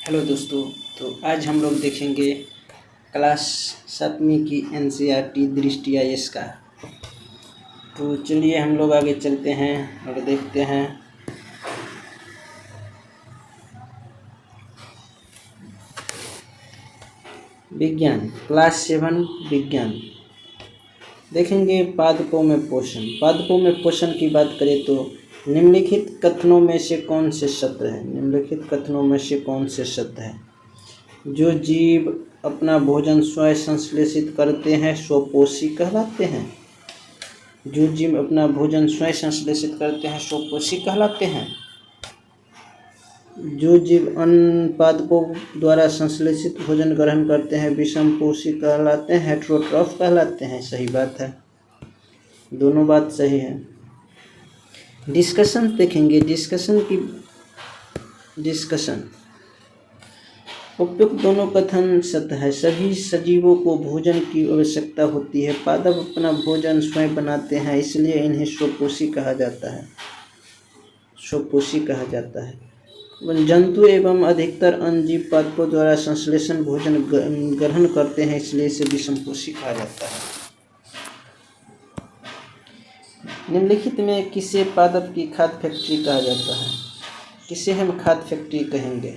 Hello दोस्तों। तो आज हम लोग देखेंगे क्लास 7वीं की एनसीईआरटी दृष्टि आईएएस का। तो चलिए हम लोग आगे चलते हैं और देखते हैं। विज्ञान क्लास 7 विज्ञान देखेंगे। पादपों में पोषण। पादपों में पोषण की बात करें तो निम्नलिखित कथनों में से कौन से सत्य है? निम्नलिखित कथनों में से कौन से सत्य है? जो जीव अपना भोजन स्वयं संश्लेषित करते हैं स्वपोषी कहलाते हैं। जो जीव अपना भोजन स्वयं संश्लेषित करते हैं स्वपोषी कहलाते हैं। जो जीव अन्य पादपों द्वारा संश्लेषित भोजन ग्रहण करते हैं विषमपोषी कहलाते हैं, हेटेरोट्रॉफ कहलाते हैं। सही बात है, दोनों बात सही है। डिस्कशन देखेंगे। डिस्कशन उपयुक्त दोनों कथन सत्य है। सभी सजीवों को भोजन की आवश्यकता होती है। पादप अपना भोजन स्वयं बनाते हैं, इसलिए इन्हें स्वपोषी कहा जाता है। स्वपोषी कहा जाता है। जंतु एवं अधिकतर अन्य जीव पादपों द्वारा संश्लेषण भोजन ग्रहण करते हैं, इसलिए इसे विषमपोषी कहा जाता है। निम्नलिखित में किसे पादप की खाद्य फैक्ट्री कहा जाता है? किसे हम खाद्य फैक्ट्री कहेंगे?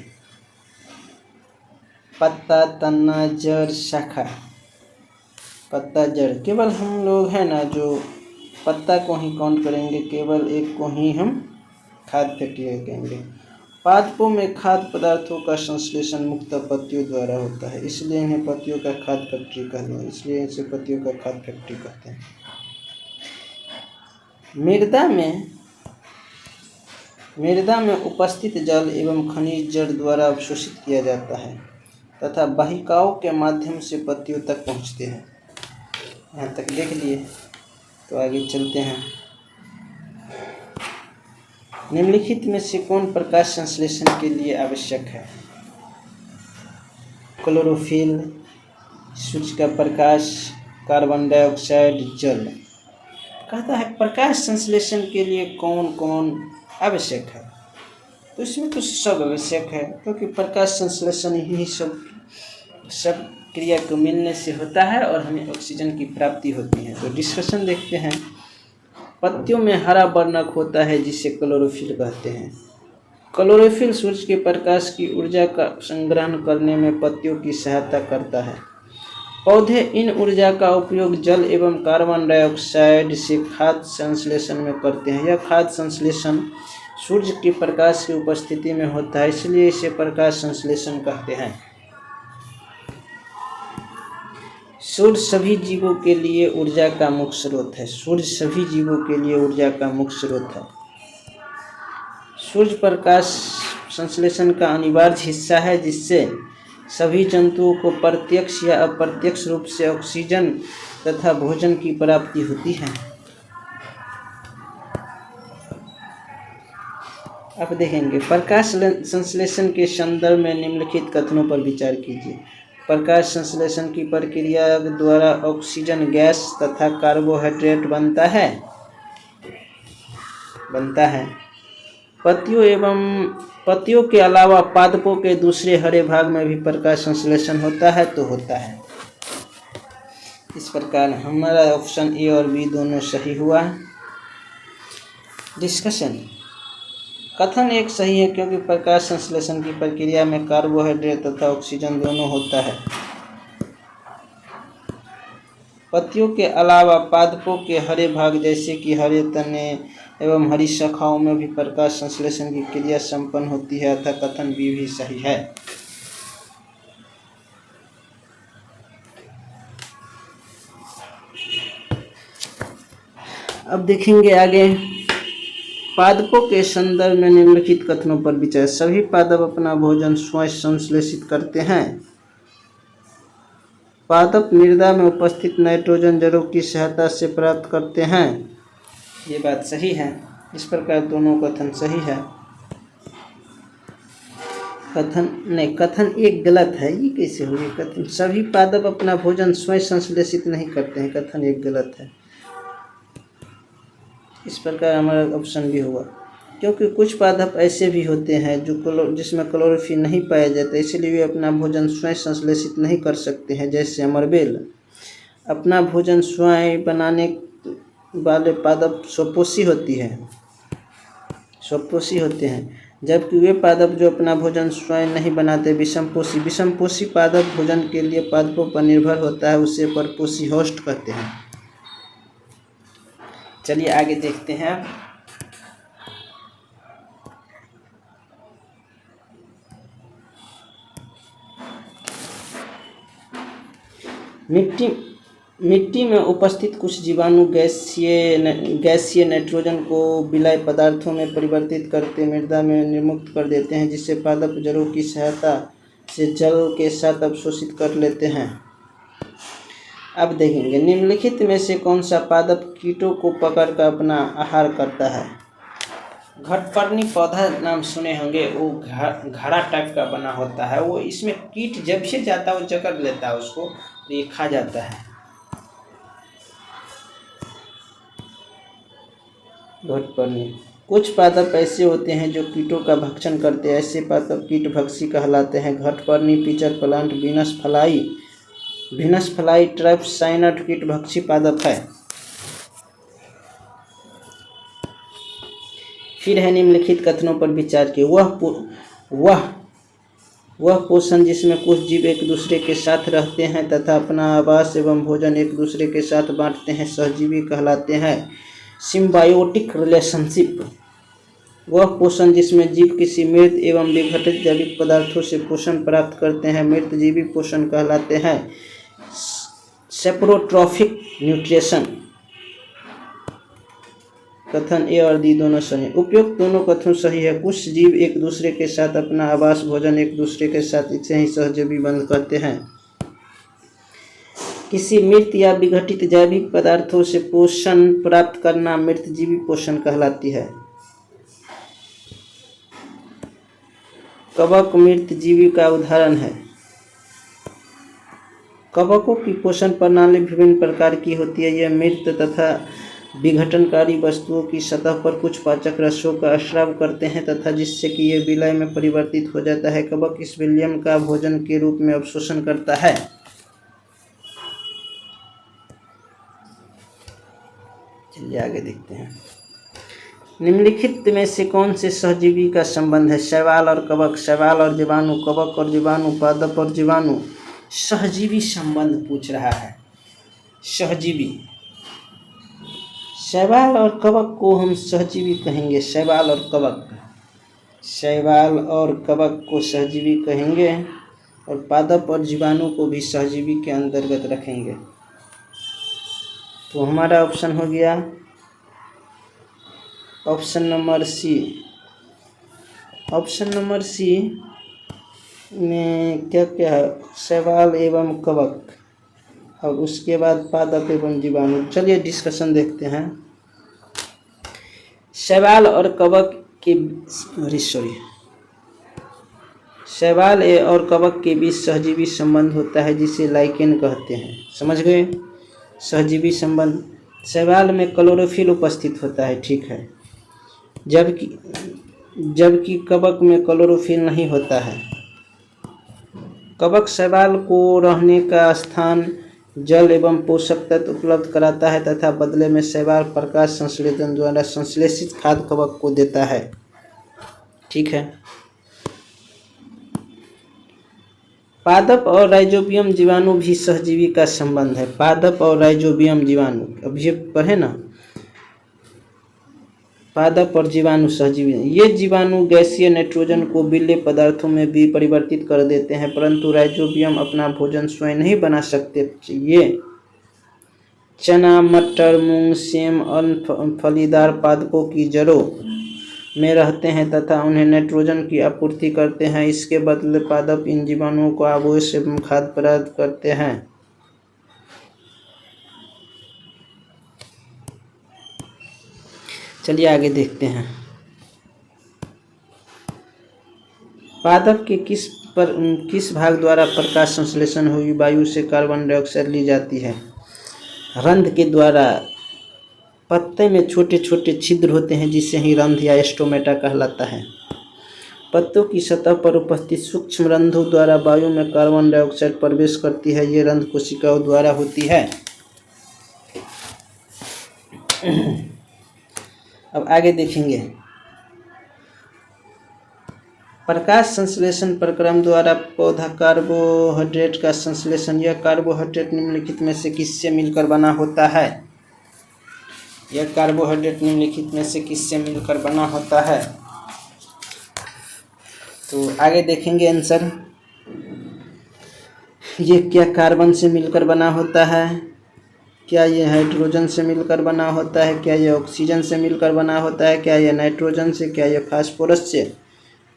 पत्ता, तना, जड़, शाखा। पत्ता, जड़। केवल हम लोग हैं ना जो पत्ता को ही काउंट करेंगे, केवल एक को ही हम खाद्य फैक्ट्री कहेंगे। पादपों में खाद्य पदार्थों का संश्लेषण मुख्यतः पत्तियों द्वारा होता है, इसलिए इन्हें पत्तियों का खाद्य फैक्ट्री कहते हैं। इसलिए इसे पत्तियों का खाद्य फैक्ट्री कहते हैं। मृदा में उपस्थित जल एवं खनिज जड़ द्वारा अवशोषित किया जाता है तथा वाहिकाओं के माध्यम से पत्तियों तक पहुँचते हैं। यहाँ तक देख लिए, तो आगे चलते हैं। निम्नलिखित में से कौन प्रकाश संश्लेषण के लिए आवश्यक है? क्लोरोफिल, सूर्य का प्रकाश, कार्बन डाइऑक्साइड, जल। कहता है प्रकाश संश्लेषण के लिए कौन कौन आवश्यक है? तो इसमें तो सब आवश्यक है, क्योंकि प्रकाश संश्लेषण ही सब क्रिया को मिलने से होता है और हमें ऑक्सीजन की प्राप्ति होती है। तो डिस्कशन देखते हैं। पत्तियों में हरा वर्णक होता है जिसे क्लोरोफिल कहते हैं। क्लोरोफिल सूर्य के प्रकाश की ऊर्जा का संग्रहण करने में पत्तियों की सहायता करता है। पौधे इन ऊर्जा का उपयोग जल एवं कार्बन डाइऑक्साइड से खाद्य संश्लेषण में करते हैं। यह खाद्य संश्लेषण सूर्य के प्रकाश की उपस्थिति में होता है, इसलिए इसे प्रकाश संश्लेषण कहते हैं। सूर्य सभी जीवों के लिए ऊर्जा का मुख्य स्रोत है। सूर्य सभी जीवों के लिए ऊर्जा का मुख्य स्रोत है। सूर्य प्रकाश संश्लेषण का अनिवार्य हिस्सा है, जिससे सभी जंतुओं को प्रत्यक्ष या अप्रत्यक्ष रूप से ऑक्सीजन तथा भोजन की प्राप्ति होती है। अब देखेंगे प्रकाश संश्लेषण के संदर्भ में निम्नलिखित कथनों पर विचार कीजिए। प्रकाश संश्लेषण की प्रक्रिया द्वारा ऑक्सीजन गैस तथा कार्बोहाइड्रेट बनता है। पत्तियों के अलावा पादपों के दूसरे हरे भाग में भी प्रकाश संश्लेषण होता है। इस प्रकार हमारा ऑप्शन ए और बी दोनों सही हुआ। डिस्कशन। कथन एक सही है, क्योंकि प्रकाश संश्लेषण की प्रक्रिया में कार्बोहाइड्रेट तथा ऑक्सीजन दोनों होता है। पत्तियों के अलावा पादपों के हरे भाग जैसे कि हरे तने एवं हरी शाखाओं में भी प्रकाश संश्लेषण की क्रिया संपन्न होती है, अतः कथन बी भी सही है। अब देखेंगे आगे। पादपों के संदर्भ में निम्नलिखित कथनों पर विचार। सभी पादप अपना भोजन स्वयं संश्लेषित करते हैं। पादप मृदा में उपस्थित नाइट्रोजन जड़ों की सहायता से प्राप्त करते हैं। ये बात सही है। इस प्रकार दोनों कथन सही है। कथन एक गलत है। ये कैसे हो गया? कथन सभी पादप अपना भोजन स्वयं संश्लेषित नहीं करते हैं, कथन एक गलत है। इस प्रकार हमारा ऑप्शन भी हुआ। क्योंकि कुछ पादप ऐसे भी होते हैं जो जिसमें क्लोरोफिल नहीं पाया जाता, इसलिए वे अपना भोजन स्वयं संश्लेषित नहीं कर सकते हैं। जैसे अमरबेल अपना भोजन स्वयं बनाने वाले पादप स्वपोषी होते हैं, जबकि वे पादप जो अपना भोजन स्वयं नहीं बनाते विषमपोषी पादप भोजन के लिए पादपों पर निर्भर होता है, उसे परपोषी होस्ट कहते हैं। चलिए आगे देखते हैं। मिट्टी में उपस्थित कुछ जीवाणु गैसीय नाइट्रोजन को विलय पदार्थों में परिवर्तित करके मृदा में निर्मुक्त कर देते हैं, जिससे पादप जड़ों की सहायता से जल के साथ अवशोषित कर लेते हैं। अब देखेंगे निम्नलिखित में से कौन सा पादप कीटों को पकड़कर अपना आहार करता है। घटपर्णी पौधा नाम सुने होंगे, वो घड़ा टाइप का बना होता है, वो इसमें कीट जब से जाता है वो जकड़ लेता है उसको, तो ये खा जाता है। घटपर्णी कुछ पादप ऐसे होते हैं जो कीटों का भक्षण करते हैं, ऐसे पादप कीटभक्षी कहलाते हैं। घटपर्णी पिचर प्लांट वीनस फ्लाई ट्राइप्साइनट कीटभक्षी पादप है। फिर है निम्नलिखित कथनों पर विचार किए। वह पोषण जिसमें कुछ जीव एक दूसरे के साथ रहते हैं तथा अपना आवास एवं भोजन एक दूसरे के साथ बांटते हैं, सहजीवी कहलाते हैं। सिम्बायोटिक रिलेशनशिप वह पोषण जिसमें जीव किसी मृत एवं विघटित जैविक पदार्थों से पोषण प्राप्त करते हैं, मृतजीवी पोषण कहलाते हैं। सेप्रोट्रॉफिक न्यूट्रिशन कथन ए और डी दोनों सही। उपयुक्त दोनों कथन सही है। कुछ जीव एक दूसरे के साथ अपना आवास भोजन एक दूसरे के साथ इसे ही सहजीवी बंध करते हैं। किसी मृत या विघटित जैविक पदार्थों से पोषण प्राप्त करना मृतजीवी पोषण कहलाती है। कवक मृतजीवी का उदाहरण है। कवकों की पोषण प्रणाली विभिन्न प्रकार की होती है। यह मृत तथा विघटनकारी वस्तुओं की सतह पर कुछ पाचक रसों का स्राव करते हैं तथा जिससे कि ये विलय में परिवर्तित हो जाता है। कवक इस विलयन का भोजन के रूप में अवशोषण करता है। चलिए आगे देखते हैं। निम्नलिखित में से कौन से सहजीवी का संबंध है। शैवाल और कवक, शैवाल और जीवाणु, कवक और जीवाणु, पादप और जीवाणु। सहजीवी संबंध पूछ रहा है। सहजीवी शैवाल और कवक को हम सहजीवी कहेंगे। शैवाल और कवक को सहजीवी कहेंगे और पादप और जीवाणु को भी सहजीवी के अंतर्गत रखेंगे। तो हमारा ऑप्शन हो गया option number C. Option number C में क्या क्या है, शैवाल एवं कवक और उसके बाद पादप एवं जीवाणु। चलिए डिस्कशन देखते हैं। शैवाल और कवक के बीच सहजीवी संबंध होता है जिसे लाइकेन कहते हैं। समझ गए। सहजीवी संबंध। शैवाल में क्लोरोफिल उपस्थित होता है, ठीक है, जबकि कवक में क्लोरोफिल नहीं होता है। कवक शैवाल को रहने का स्थान, जल एवं पोषक तत्व उपलब्ध कराता है तथा बदले में शैवाल प्रकाश संश्लेषण द्वारा संश्लेषित खाद्य कवक को देता है, ठीक है। पादप और राइजोबियम जीवाणु भी सहजीवी का संबंध है। पादप और राइजोबियम जीवाणु अभी पढ़े ना। पादप और जीवाणु सहजीवी। ये जीवाणु गैसीय नाइट्रोजन को विलेय पदार्थों में भी परिवर्तित कर देते हैं, परंतु राइजोबियम अपना भोजन स्वयं नहीं बना सकते। ये चना, मटर, मूंग, सेम अन्य फलीदार पादपों की जड़ों में रहते हैं तथा उन्हें नाइट्रोजन की आपूर्ति करते हैं। इसके बदले पादप इन जीवाणुओं को आवेश एवं खाद्य प्रदान करते हैं। चलिए आगे देखते हैं। पादप के किस भाग द्वारा प्रकाश संश्लेषण हुई वायु से कार्बन डाइऑक्साइड ली जाती है। रंध्र के द्वारा पत्ते में छोटे छोटे छिद्र होते हैं जिसे ही रंध्र या स्टोमेटा कहलाता है। पत्तों की सतह पर उपस्थित सूक्ष्म रंध्रों द्वारा वायु में कार्बन डाइऑक्साइड प्रवेश करती है। ये रंध्र कोशिकाओं द्वारा होती है। अब आगे देखेंगे। प्रकाश संश्लेषण प्रक्रम द्वारा पौधा कार्बोहाइड्रेट का संश्लेषण। यह कार्बोहाइड्रेट निम्नलिखित में से किससे मिलकर बना होता है? यह कार्बोहाइड्रेट निम्नलिखित में से किससे मिलकर बना होता है? तो आगे देखेंगे आंसर। ये क्या कार्बन से मिलकर बना होता है? क्या ये हाइड्रोजन से मिलकर बना होता है? क्या ये ऑक्सीजन से मिलकर बना होता है? क्या ये नाइट्रोजन से? क्या ये फास्फोरस से?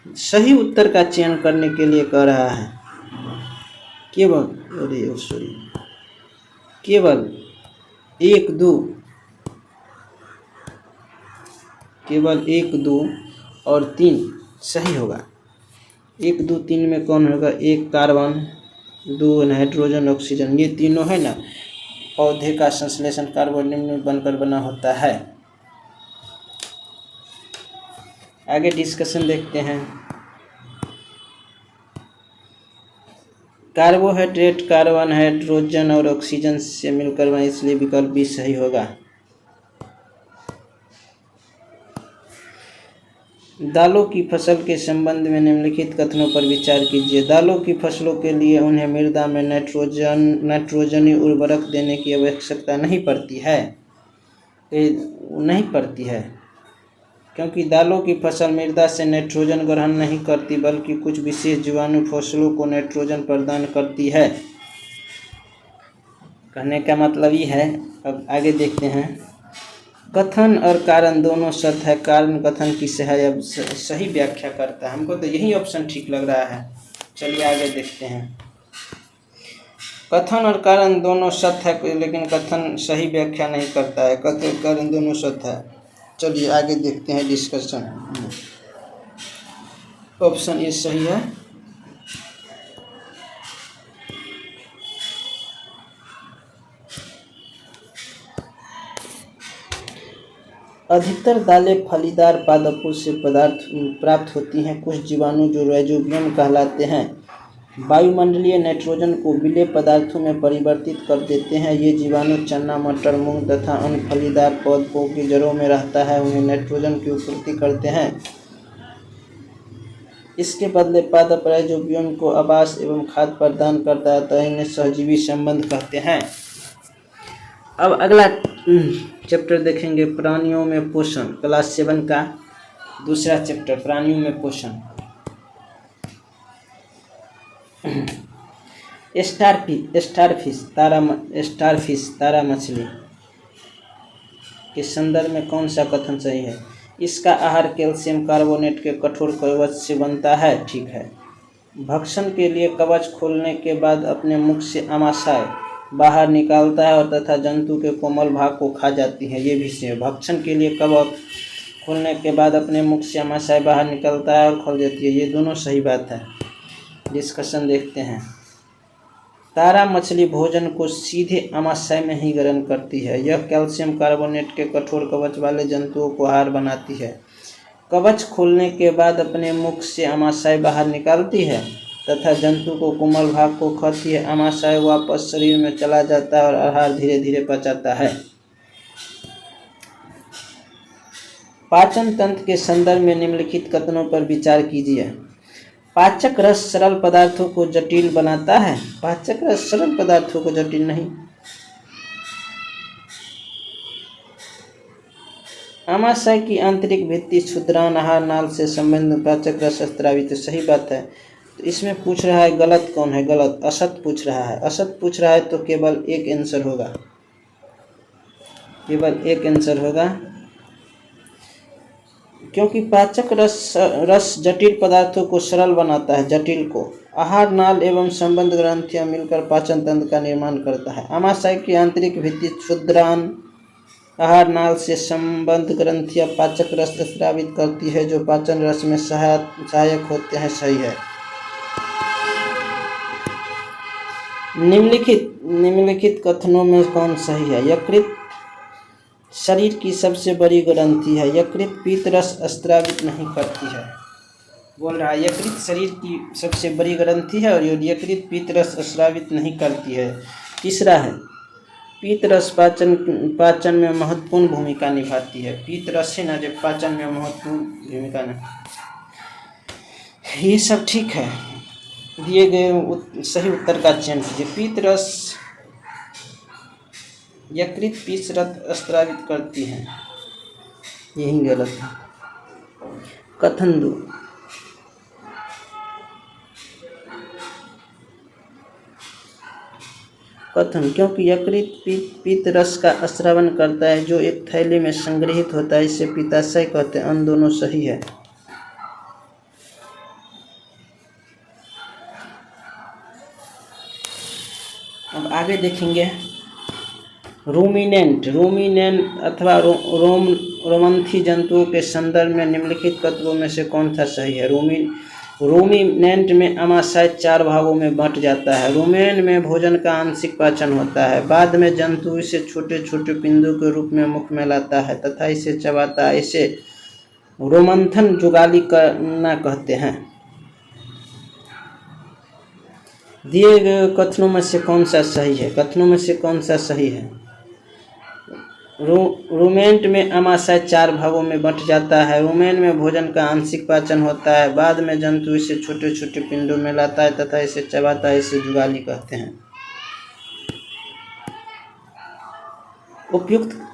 सही उत्तर का चयन करने के लिए कह रहा है। केवल केवल 1, 2 केवल 1, 2 और 3 सही होगा। 1, 2, 3 में कौन होगा? 1 कार्बन, 2 नाइट्रोजन, ऑक्सीजन, ये तीनों है ना। पौधे का संश्लेषण कार्बोनिम बनकर बना होता है। आगे डिस्कशन देखते हैं। कार्बोहाइड्रेट कार्बन, हाइड्रोजन और ऑक्सीजन से मिलकर बना, इसलिए विकल्प भी सही होगा। दालों की फसल के संबंध में निम्नलिखित कथनों पर विचार कीजिए। दालों की फसलों के लिए उन्हें मृदा में नाइट्रोजनी उर्वरक देने की आवश्यकता नहीं पड़ती है। नहीं पड़ती है क्योंकि दालों की फसल मृदा से नाइट्रोजन ग्रहण नहीं करती, बल्कि कुछ विशेष जीवाणु फसलों को नाइट्रोजन प्रदान करती है। कहने का मतलब ये है। अब आगे देखते हैं। कथन और कारण दोनों सत्य है। कारण कथन की सही व्याख्या करता है। हमको तो यही ऑप्शन ठीक लग रहा है। चलिए आगे देखते हैं। कथन और कारण दोनों सत्य है, लेकिन कथन सही व्याख्या नहीं करता है। कथन कारण दोनों सत्य है। चलिए आगे देखते हैं डिस्कशन। ऑप्शन ए सही है। अधिकतर दालें फलीदार पादपों से प्राप्त होती हैं। कुछ जीवाणु जो राइजोबियम कहलाते हैं वायुमंडलीय नाइट्रोजन को विलेय पदार्थों में परिवर्तित कर देते हैं। ये जीवाणु चना, मटर, मूंग तथा अन्य फलीदार पौधों की जड़ों में रहता है, उन्हें नाइट्रोजन की आपूर्ति करते हैं। इसके बदले पादप राइजोबियम को आवास एवं खाद्य प्रदान करता है, तो इन्हें सहजीवी संबंध कहते हैं। अब अगला चैप्टर देखेंगे, प्राणियों में पोषण। क्लास 7 का दूसरा चैप्टर, प्राणियों में पोषण। स्टारफिश तारा मछली के संदर्भ में कौन सा कथन सही है? इसका आहार कैल्शियम कार्बोनेट के कठोर कवच से बनता है। ठीक है। भक्षण के लिए कवच खोलने के बाद अपने मुख से आमाशय बाहर निकालता है और तथा जंतु के कोमल भाग को खा जाती है। ये भी सही है। भक्षण के लिए कवच खोलने के बाद अपने मुख से आमाशय बाहर निकलता है और खोल देती है। ये दोनों सही बात है। डिस्कशन देखते हैं। तारा मछली भोजन को सीधे आमाशय में ही ग्रहण करती है। यह कैल्शियम कार्बोनेट के कठोर कवच वाले जंतुओं को आहार बनाती है। कवच खोलने के बाद अपने मुख से आमाशय बाहर निकालती है तथा जंतु को कोमल भाग को खाती है। आमाशय वापस शरीर में चला जाता है और आहार धीरे धीरे पचाता है। पाचन तंत्र के संदर्भ में निम्नलिखित कथनों पर विचार कीजिए। पाचक रस सरल पदार्थों को जटिल बनाता है। पाचक रस सरल पदार्थों को जटिल नहीं। आमाशय की आंतरिक भित्ति क्षुद्रान आहार नाल से संबंधित पाचक रस स्रावित। सही बात है। तो इसमें पूछ रहा है गलत कौन है? गलत असत पूछ रहा है। असत पूछ रहा है तो केवल एक आंसर होगा। केवल एक आंसर होगा, क्योंकि पाचक रस जटिल पदार्थों को सरल बनाता है। जटिल को आहार नाल एवं संबंध ग्रंथियां मिलकर पाचन तंत्र का निर्माण करता है। आमाशय की आंतरिक भित्ति क्षुद्रान आहार नाल से संबंध ग्रंथियां पाचक रस स्रावित करती है, जो पाचन रस में सहायक होते हैं। सही है। निम्नलिखित कथनों में कौन सही है? यकृत शरीर की सबसे बड़ी ग्रंथि है। यकृत पीत रस स्रावित नहीं करती है। बोल रहा है यकृत शरीर की सबसे बड़ी ग्रंथि है और यकृत पीत रस स्रावित नहीं करती है। तीसरा है पीत रस पाचन में महत्वपूर्ण भूमिका निभाती है। पीत रस है ना जो पाचन में महत्वपूर्ण भूमिका निभाती। ये सब ठीक है। दिए गए सही उत्तर का चयन कीजिए। पीत रस यकृत पीत रस स्रावित करती है, यही गलत है। कथन 2 कथन क्योंकि यकृत पीत रस का स्रावन करता है जो एक थैली में संग्रहित होता है, इसे पित्ताशय कहते हैं। अन्य दोनों सही है। अब आगे देखेंगे रूमिनेंट अथवा रोमंथी जंतुओं के संदर्भ में निम्नलिखित तत्वों में से कौन सा सही है। रूमिनेंट में आमाशय 4 भागों में बंट जाता है। रूमेन में भोजन का आंशिक पाचन होता है। बाद में जंतु इसे छोटे छोटे पिंडों के रूप में मुख में लाता है तथा इसे चबाता है। इसे रोमंथन जुगाली करना कहते हैं। दिए गए कथनों में से कौन सा सही है। कथनों में से कौन सा सही है। रूमेंट में आमाशय 4 भागों में बंट जाता है। रूमेन में भोजन का आंशिक पाचन होता है। बाद में जंतु इसे छोटे छोटे पिंडों में लाता है तथा इसे चबाता है। इसे जुगाली कहते हैं।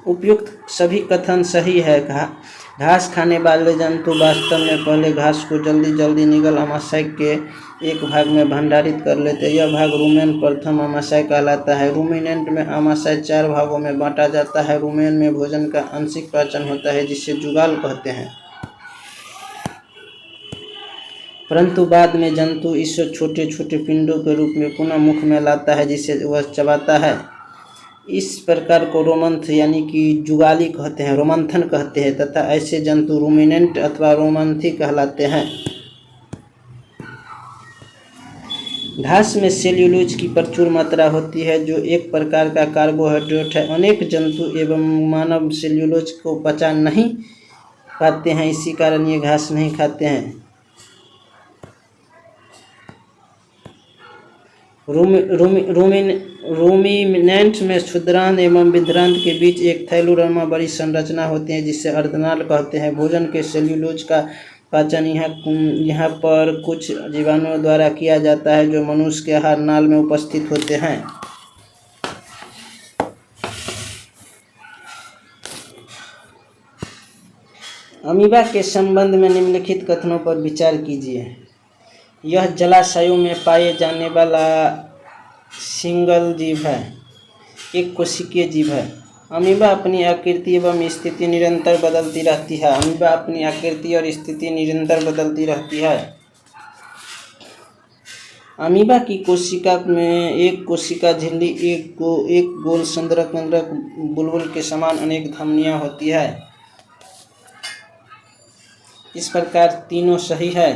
उपयुक्त सभी कथन सही है। घास खाने वाले जंतु वास्तव में पहले घास को जल्दी निगल आमाशय के एक भाग में भंडारित कर लेते हैं। यह भाग रूमेन प्रथम आमाशय कहलाता है। रूमिनेंट में आमाशय 4 भागों में बांटा जाता है। रूमेन में भोजन का आंशिक पाचन होता है जिसे जुगाल कहते हैं। परंतु बाद में जंतु इसे छोटे छोटे पिंडों के रूप में पुनः मुख में लाता है जिसे वह चबाता है। इस प्रकार को रोमंथ यानी कि जुगाली कहते हैं, रोमंथन कहते हैं तथा ऐसे जंतु रूमिनेंट अथवा रोमंथी कहलाते हैं। घास में सेल्यूलोज की प्रचुर मात्रा होती है जो एक प्रकार का कार्बोहाइड्रेट है। अनेक जंतु एवं मानव सेल्यूलोज को पचा नहीं पाते हैं, इसी कारण ये घास नहीं खाते हैं। रूमिनेंट में क्षुद्रांत एवं विद्रांत के बीच एक थैलोरमा बड़ी संरचना होती है जिसे अर्धनाल कहते हैं। भोजन के सेल्यूलोज का पाचन यहाँ पर कुछ जीवाणुओं द्वारा किया जाता है जो मनुष्य के आहार नाल में उपस्थित होते हैं। अमीबा के संबंध में निम्नलिखित कथनों पर विचार कीजिए। यह जलाशयों में पाए जाने वाला सिंगल जीव है, एक कोशिकीय जीव है। अमीबा अपनी आकृति एवं स्थिति निरंतर बदलती रहती है। अमीबा अपनी आकृति और स्थिति निरंतर बदलती रहती है। अमीबा की कोशिका में एक कोशिका झिल्ली, एक गोल संद्रक बुलबुल के समान अनेक धमनियां होती है। इस प्रकार तीनों सही है।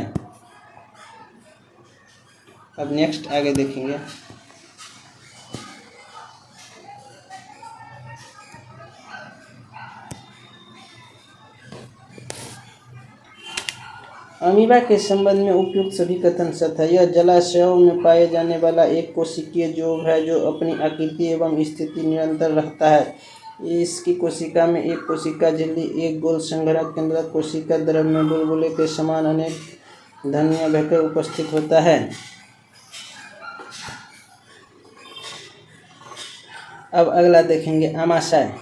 अब नेक्स्ट आगे देखेंगे। अमीबा के संबंध में उपयुक्त सभी कथन सत्य है। यह जलाशयों में पाए जाने वाला एक कोशिकीय जीव है जो अपनी आकृति एवं स्थिति निरंतर रखता है। इसकी कोशिका में एक कोशिका झिल्ली, एक गोल संग्रह केंद्र, कोशिका द्रव में बुलबुले के समान अनेक धमनियां बहकर उपस्थित होता है। अब अगला देखेंगे आमाशय।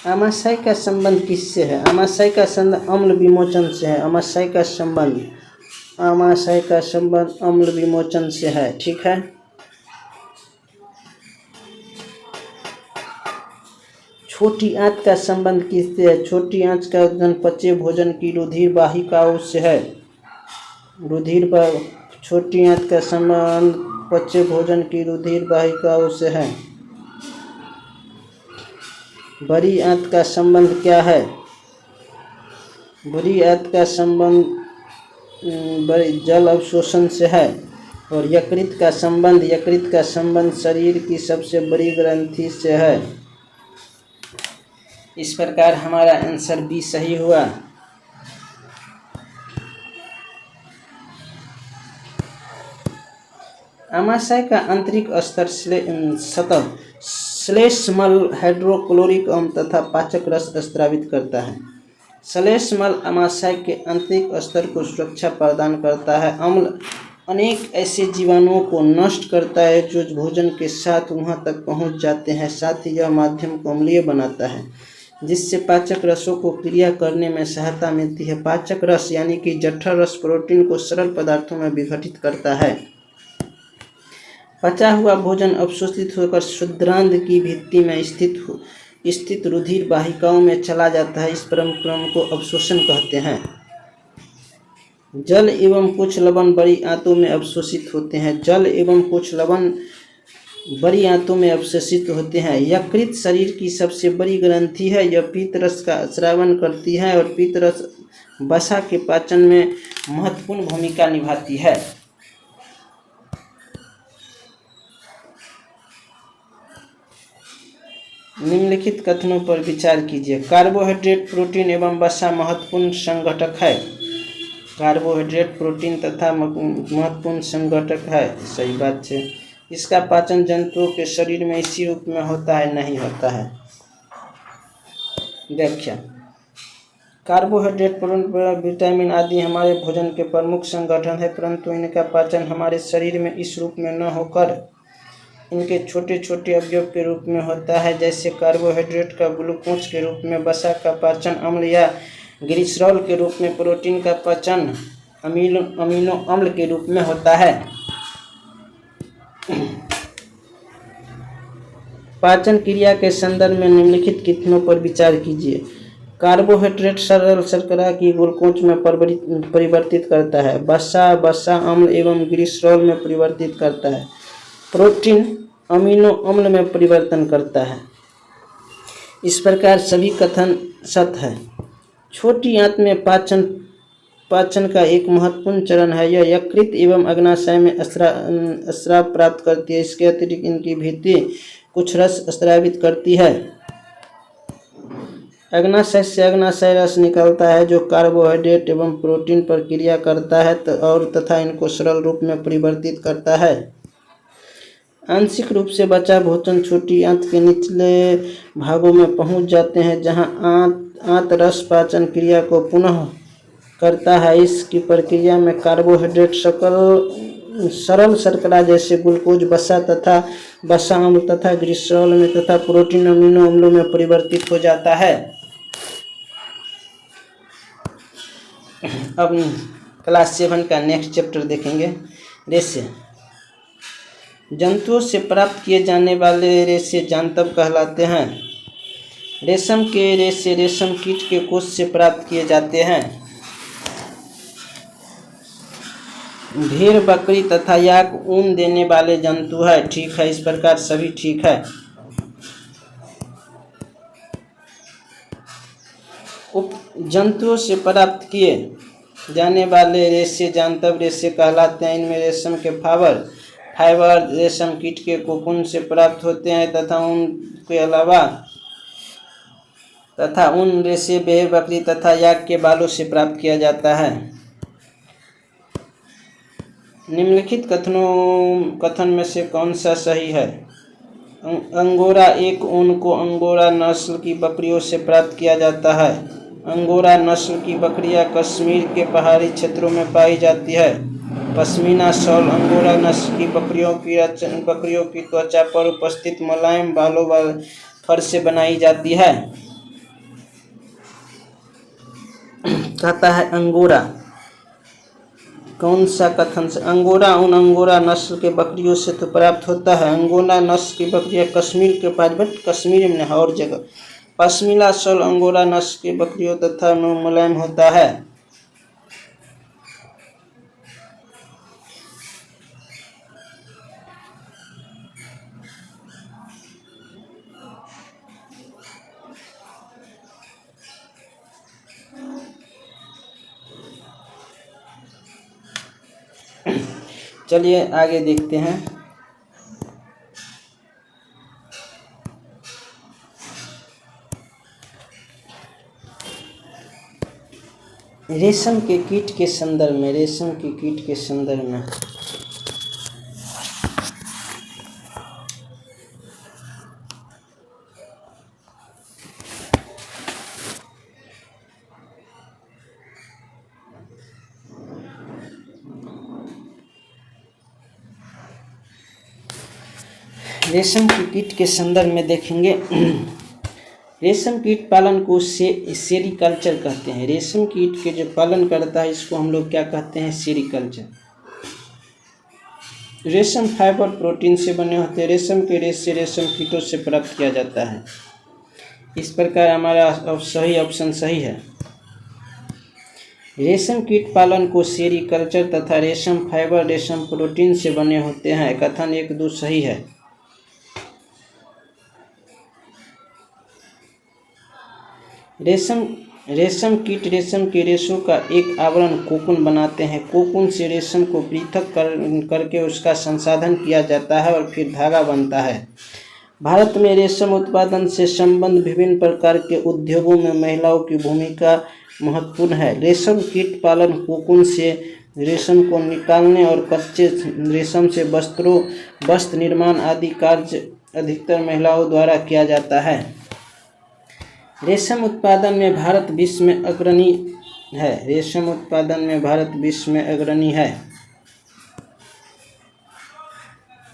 आमाशय का संबंध किससे है। आमाशय का संबंध अम्ल विमोचन से है। आमाशय का संबंध अम्ल विमोचन से है। ठीक है। छोटी आंत का संबंध किससे है। छोटी आंत का पचे भोजन की रुधिर वाहिकाओं से है। छोटी आंत का संबंध पचे भोजन की रुधिर वाहिकाओं से है। बड़ी आंत का संबंध क्या है। बड़ी आंत का संबंध जल अवशोषण से है। और यकृत का संबंध शरीर की सबसे बड़ी ग्रंथि से है। इस प्रकार हमारा आंसर बी सही हुआ। अमाशय का आंतरिक स्तर सतह श्लेष्मल हाइड्रोक्लोरिक अम्ल तथा पाचक रस स्रावित करता है। श्लेष्मल अमाशय के आंतरिक स्तर को सुरक्षा प्रदान करता है। अम्ल अनेक ऐसे जीवाणुओं को नष्ट करता है जो भोजन के साथ वहां तक पहुंच जाते हैं। साथ ही यह माध्यम को अम्लीय बनाता है, जिससे पाचक रसों को क्रिया करने में सहायता मिलती है। पाचक रस यानी कि जठर रस प्रोटीन को सरल पदार्थों में विघटित करता है। पचा हुआ भोजन अवशोषित होकर शुद्रांग की भित्ति में स्थित रुधिर वाहिकाओं में चला जाता है। इस क्रम को अवशोषण कहते हैं। जल एवं कुछ लवण बड़ी आंतों में अवशोषित होते हैं। जल एवं कुछ लवण बड़ी आंतों में अवशोषित होते हैं। यकृत शरीर की सबसे बड़ी ग्रंथि है। यह पीत रस का स्रावन करती है और पीत रस वसा के पाचन में महत्वपूर्ण भूमिका निभाती है। निम्नलिखित कथनों पर विचार कीजिए। कार्बोहाइड्रेट, प्रोटीन एवं वसा महत्वपूर्ण संघटक है। कार्बोहाइड्रेट, प्रोटीन तथा महत्वपूर्ण संघटक है, सही बात है। इसका पाचन जंतुओं के शरीर में इसी रूप में होता है, नहीं होता है। व्याख्या। कार्बोहाइड्रेट, प्रोटीन, विटामिन आदि हमारे भोजन के प्रमुख संगठन है, परंतु इनका पाचन हमारे शरीर में इस रूप में न होकर इनके छोटे छोटे अवयव के रूप में होता है। जैसे कार्बोहाइड्रेट का ग्लूकोज के रूप में, वसा का पाचन अम्ल या ग्लिसरॉल के रूप में, प्रोटीन का पाचन अमीनो अम्ल के रूप में होता है। पाचन क्रिया के संदर्भ में निम्नलिखित कथनों पर विचार कीजिए। कार्बोहाइड्रेट सरल शर्करा की ग्लूकोज में परिवर्तित करता है। वसा अम्ल एवं ग्लिसरॉल में परिवर्तित करता है। प्रोटीन अमीनो अम्ल में परिवर्तन करता है। इस प्रकार सभी कथन सत्य है। छोटी आंत में पाचन का एक महत्वपूर्ण चरण है। यह यकृत एवं अग्नाशय में स्राव प्राप्त करती है। इसके अतिरिक्त इनकी भित्ति कुछ रस स्रावित करती है। अग्नाशय से अग्नाशय रस निकलता है जो कार्बोहाइड्रेट एवं प्रोटीन पर क्रिया करता है और तथा इनको सरल रूप में परिवर्तित करता है। आंशिक रूप से बचा भोजन छोटी आंत के निचले भागों में पहुंच जाते हैं, जहां आंत रस पाचन क्रिया को पुनः करता है। इसकी प्रक्रिया में कार्बोहाइड्रेट सरल शर्करा जैसे ग्लूकोज, वसा अम्ल तथा ग्लिसरॉल में तथा प्रोटीन अमीनो अम्लों में परिवर्तित हो जाता है। अब क्लास 7 का नेक्स्ट चैप्टर देखेंगे, रेशे। जंतुओं से प्राप्त किए जाने वाले रेशे जांतव कहलाते हैं। रेशम के रेशे रेशम कीट के कोश से प्राप्त किए जाते हैं। भेड़, बकरी तथा याक ऊन देने वाले जंतु है। ठीक है, इस प्रकार सभी ठीक है। जंतुओं से प्राप्त किए जाने वाले रेशे जांतव रेशे कहलाते हैं। इनमें रेशम के फाइबर रेशम कीट के कोकून से प्राप्त होते हैं तथा ऊन के अलावा ऊन रेशे भेड़, बकरी तथा याक के बालों से प्राप्त किया जाता है। निम्नलिखित कथन में से कौन सा सही है? अंगोरा एक ऊन को अंगोरा नस्ल की बकरियों से प्राप्त किया जाता है। अंगोरा नस्ल की बकरियां कश्मीर के पहाड़ी क्षेत्रों में पाई जाती है। पश्मीना शॉल अंगोरा नस्ल की बकरियों की त्वचा पर उपस्थित मुलायम बालों वाले फर से बनाई जाती है। कहता है अंगोरा, कौन सा कथन से? अंगोरा ऊन अंगोरा नस्ल के बकरियों से तो प्राप्त होता है। अंगोरा नस्ल की बकरियां कश्मीर के पास, बट कश्मीर में और जगह। पश्मीना शॉल अंगोरा नस्ल की बकरियों तथा मुलायम होता है। चलिए आगे देखते हैं। रेशम के कीट के संदर्भ में, रेशम के कीट के संदर्भ में रेशम के कीट के संदर्भ में देखेंगे। रेशम कीट पालन को सेरीकल्चर कहते हैं। रेशम कीट के जो पालन करता है इसको हम लोग क्या कहते हैं? सेरीकल्चर। रेशम फाइबर प्रोटीन से बने होते हैं। रेशम के रेशे रेशम कीटों से प्राप्त किया जाता है। इस प्रकार हमारा सही ऑप्शन सही है। रेशम कीट पालन को सेरीकल्चर तथा रेशम फाइबर रेशम प्रोटीन से बने होते हैं। कथन 1-2 सही है। रेशम कीट रेशम के रेशों का एक आवरण कोकून बनाते हैं। कोकून से रेशम को पृथक करके उसका संसाधन किया जाता है और फिर धागा बनता है। भारत में रेशम उत्पादन से संबंध विभिन्न प्रकार के उद्योगों में महिलाओं की भूमिका महत्वपूर्ण है। रेशम कीट पालन कोकून से रेशम को निकालने और कच्चे रेशम से वस्त्र निर्माण आदि कार्य अधिकतर महिलाओं द्वारा किया जाता है। रेशम उत्पादन में भारत विश्व में अग्रणी है। रेशम उत्पादन में भारत विश्व में अग्रणी है।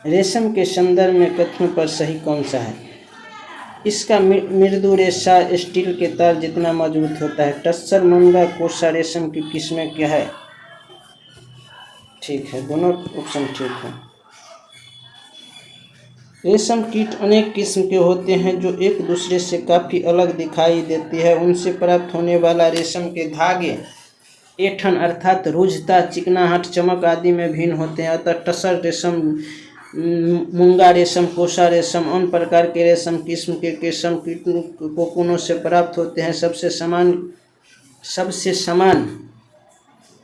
रेशम के संदर्भ में कथनों पर सही कौन सा है? इसका मृदु रेशा स्टील के तार जितना मजबूत होता है। टस्सर, मूंगा, कोसा रेशम की किस्में क्या है? ठीक है, दोनों ऑप्शन ठीक है। रेशम कीट अनेक किस्म के होते हैं जो एक दूसरे से काफ़ी अलग दिखाई देती है। उनसे प्राप्त होने वाला रेशम के धागे ऐंठन अर्थात रुझता, चिकनाहट, चमक आदि में भिन्न होते हैं। अतः टसर रेशम, मूंगा रेशम, कोसा रेशम अन्य प्रकार के रेशम किस्म के रेशम कीट कोकूनों से प्राप्त होते हैं। सबसे समान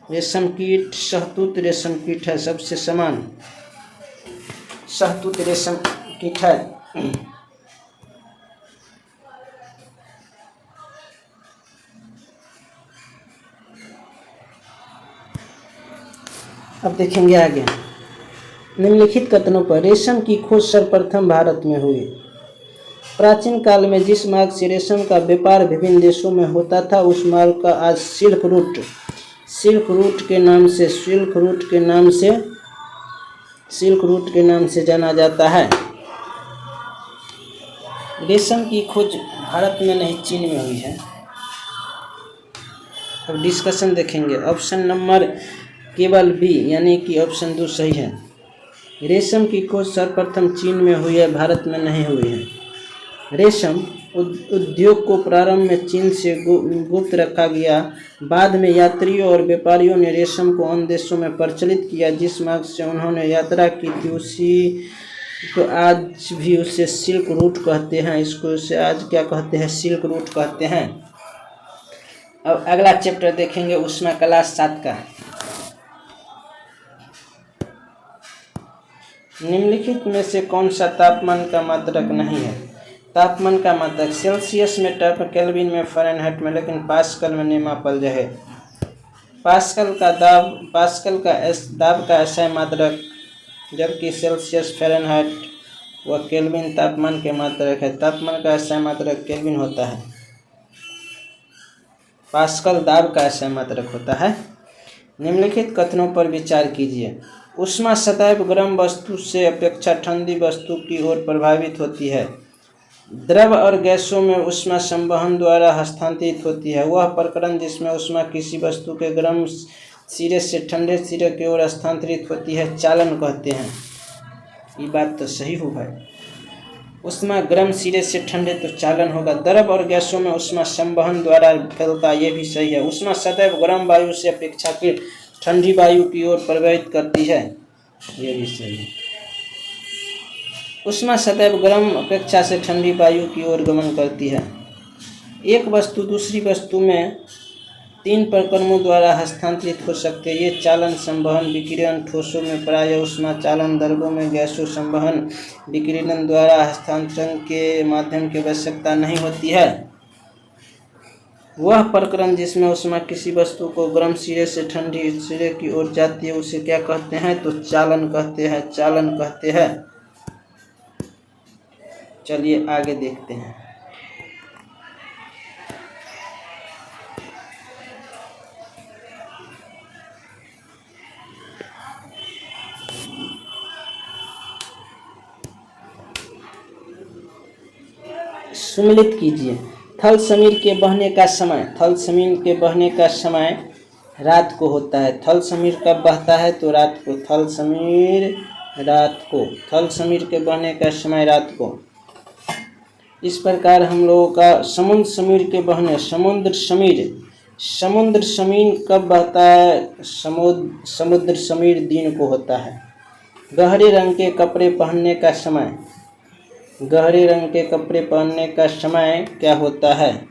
रेशम कीट शहतूत रेशम कीट है। सबसे समान शहतूत रेशम कीट है। अब देखेंगे आगे। निम्नलिखित कथनों पर रेशम की खोज सर्वप्रथम भारत में हुई। प्राचीन काल में जिस मार्ग से रेशम का व्यापार विभिन्न देशों में होता था उस मार्ग का आज सिल्क रूट के नाम से जाना जाता है। रेशम की खोज भारत में नहीं चीन में हुई है। अब डिस्कशन देखेंगे। ऑप्शन नंबर केवल बी यानी कि ऑप्शन 2 सही है। रेशम की खोज सर्वप्रथम चीन में हुई है, भारत में नहीं हुई है। रेशम उद्योग को प्रारंभ में चीन से गुप्त रखा गया। बाद में यात्रियों और व्यापारियों ने रेशम को अन्य देशों में प्रचलित किया। जिस मार्ग से उन्होंने यात्रा की थी उसी को आज भी उसे सिल्क रूट कहते हैं। इसको उसे आज क्या कहते हैं? सिल्क रूट कहते हैं। अब अगला चैप्टर देखेंगे उष्मा कला 7 का। निम्नलिखित में से कौन सा तापमान का मात्रक नहीं है? तापमान का मात्रक सेल्सियस में, केल्विन में, फ़ारेनहाइट में, लेकिन पास्कल में नहीं मापल जाए। पास्कल का दाब का ऐसा मात्रक, जबकि सेल्सियस, फ़ारेनहाइट व केल्विन तापमान के मात्रक है। तापमान का ऐसा मात्रक केल्विन होता है। पास्कल दाब का ऐसा मात्रक होता है। निम्नलिखित कथनों पर विचार कीजिए। ऊष्मा सदैव गर्म वस्तु से अपेक्षा ठंडी वस्तु की ओर प्रभावित होती है। द्रव और गैसों में ऊष्मा संवहन द्वारा हस्तांतरित होती है। वह प्रकरण जिसमें ऊष्मा किसी वस्तु के गर्म सिरे से ठंडे सिरे की ओर हस्तांतरित होती है चालन कहते हैं। ये बात तो सही हो भाई। ऊष्मा गर्म सिरे से ठंडे तो चालन होगा। द्रव और गैसों में ऊष्मा संवहन द्वारा फैलता, ये भी सही है। ऊष्मा सदैव गर्म वायु से अपेक्षाकृत ठंडी वायु की ओर प्रभावित करती है, ये भी सही है। ऊष्मा सदैव गर्म अपेक्षा से ठंडी वायु की ओर गमन करती है। एक वस्तु दूसरी वस्तु में 3 प्रक्रमों द्वारा हस्तांतरित हो सकते हैं। ये चालन, संवहन, विकिरण। ठोसों में प्रायः ऊष्मा चालन, द्रवों में गैसों संवहन विकिरण द्वारा हस्तांतरण के माध्यम की आवश्यकता नहीं होती है। वह प्रकरण जिसमें ऊष्मा किसी वस्तु को गर्म सिरे से ठंडी सिरे की ओर जाती है उसे क्या कहते हैं? तो चालन कहते हैं, चालन कहते हैं। चलिए आगे देखते हैं। सुमिलित कीजिए। थल समीर के बहने का समय, थल समीर के बहने का समय रात को होता है। थल समीर कब बहता है? तो रात को। थल समीर रात को, थल समीर के बहने का समय रात को। इस प्रकार हम लोगों का समुद्र समीर के बहने, समुद्र समीर कब बहता है? समुद्र समीर दिन को होता है। गहरे रंग के कपड़े पहनने का समय, गहरे रंग के कपड़े पहनने का समय क्या होता है?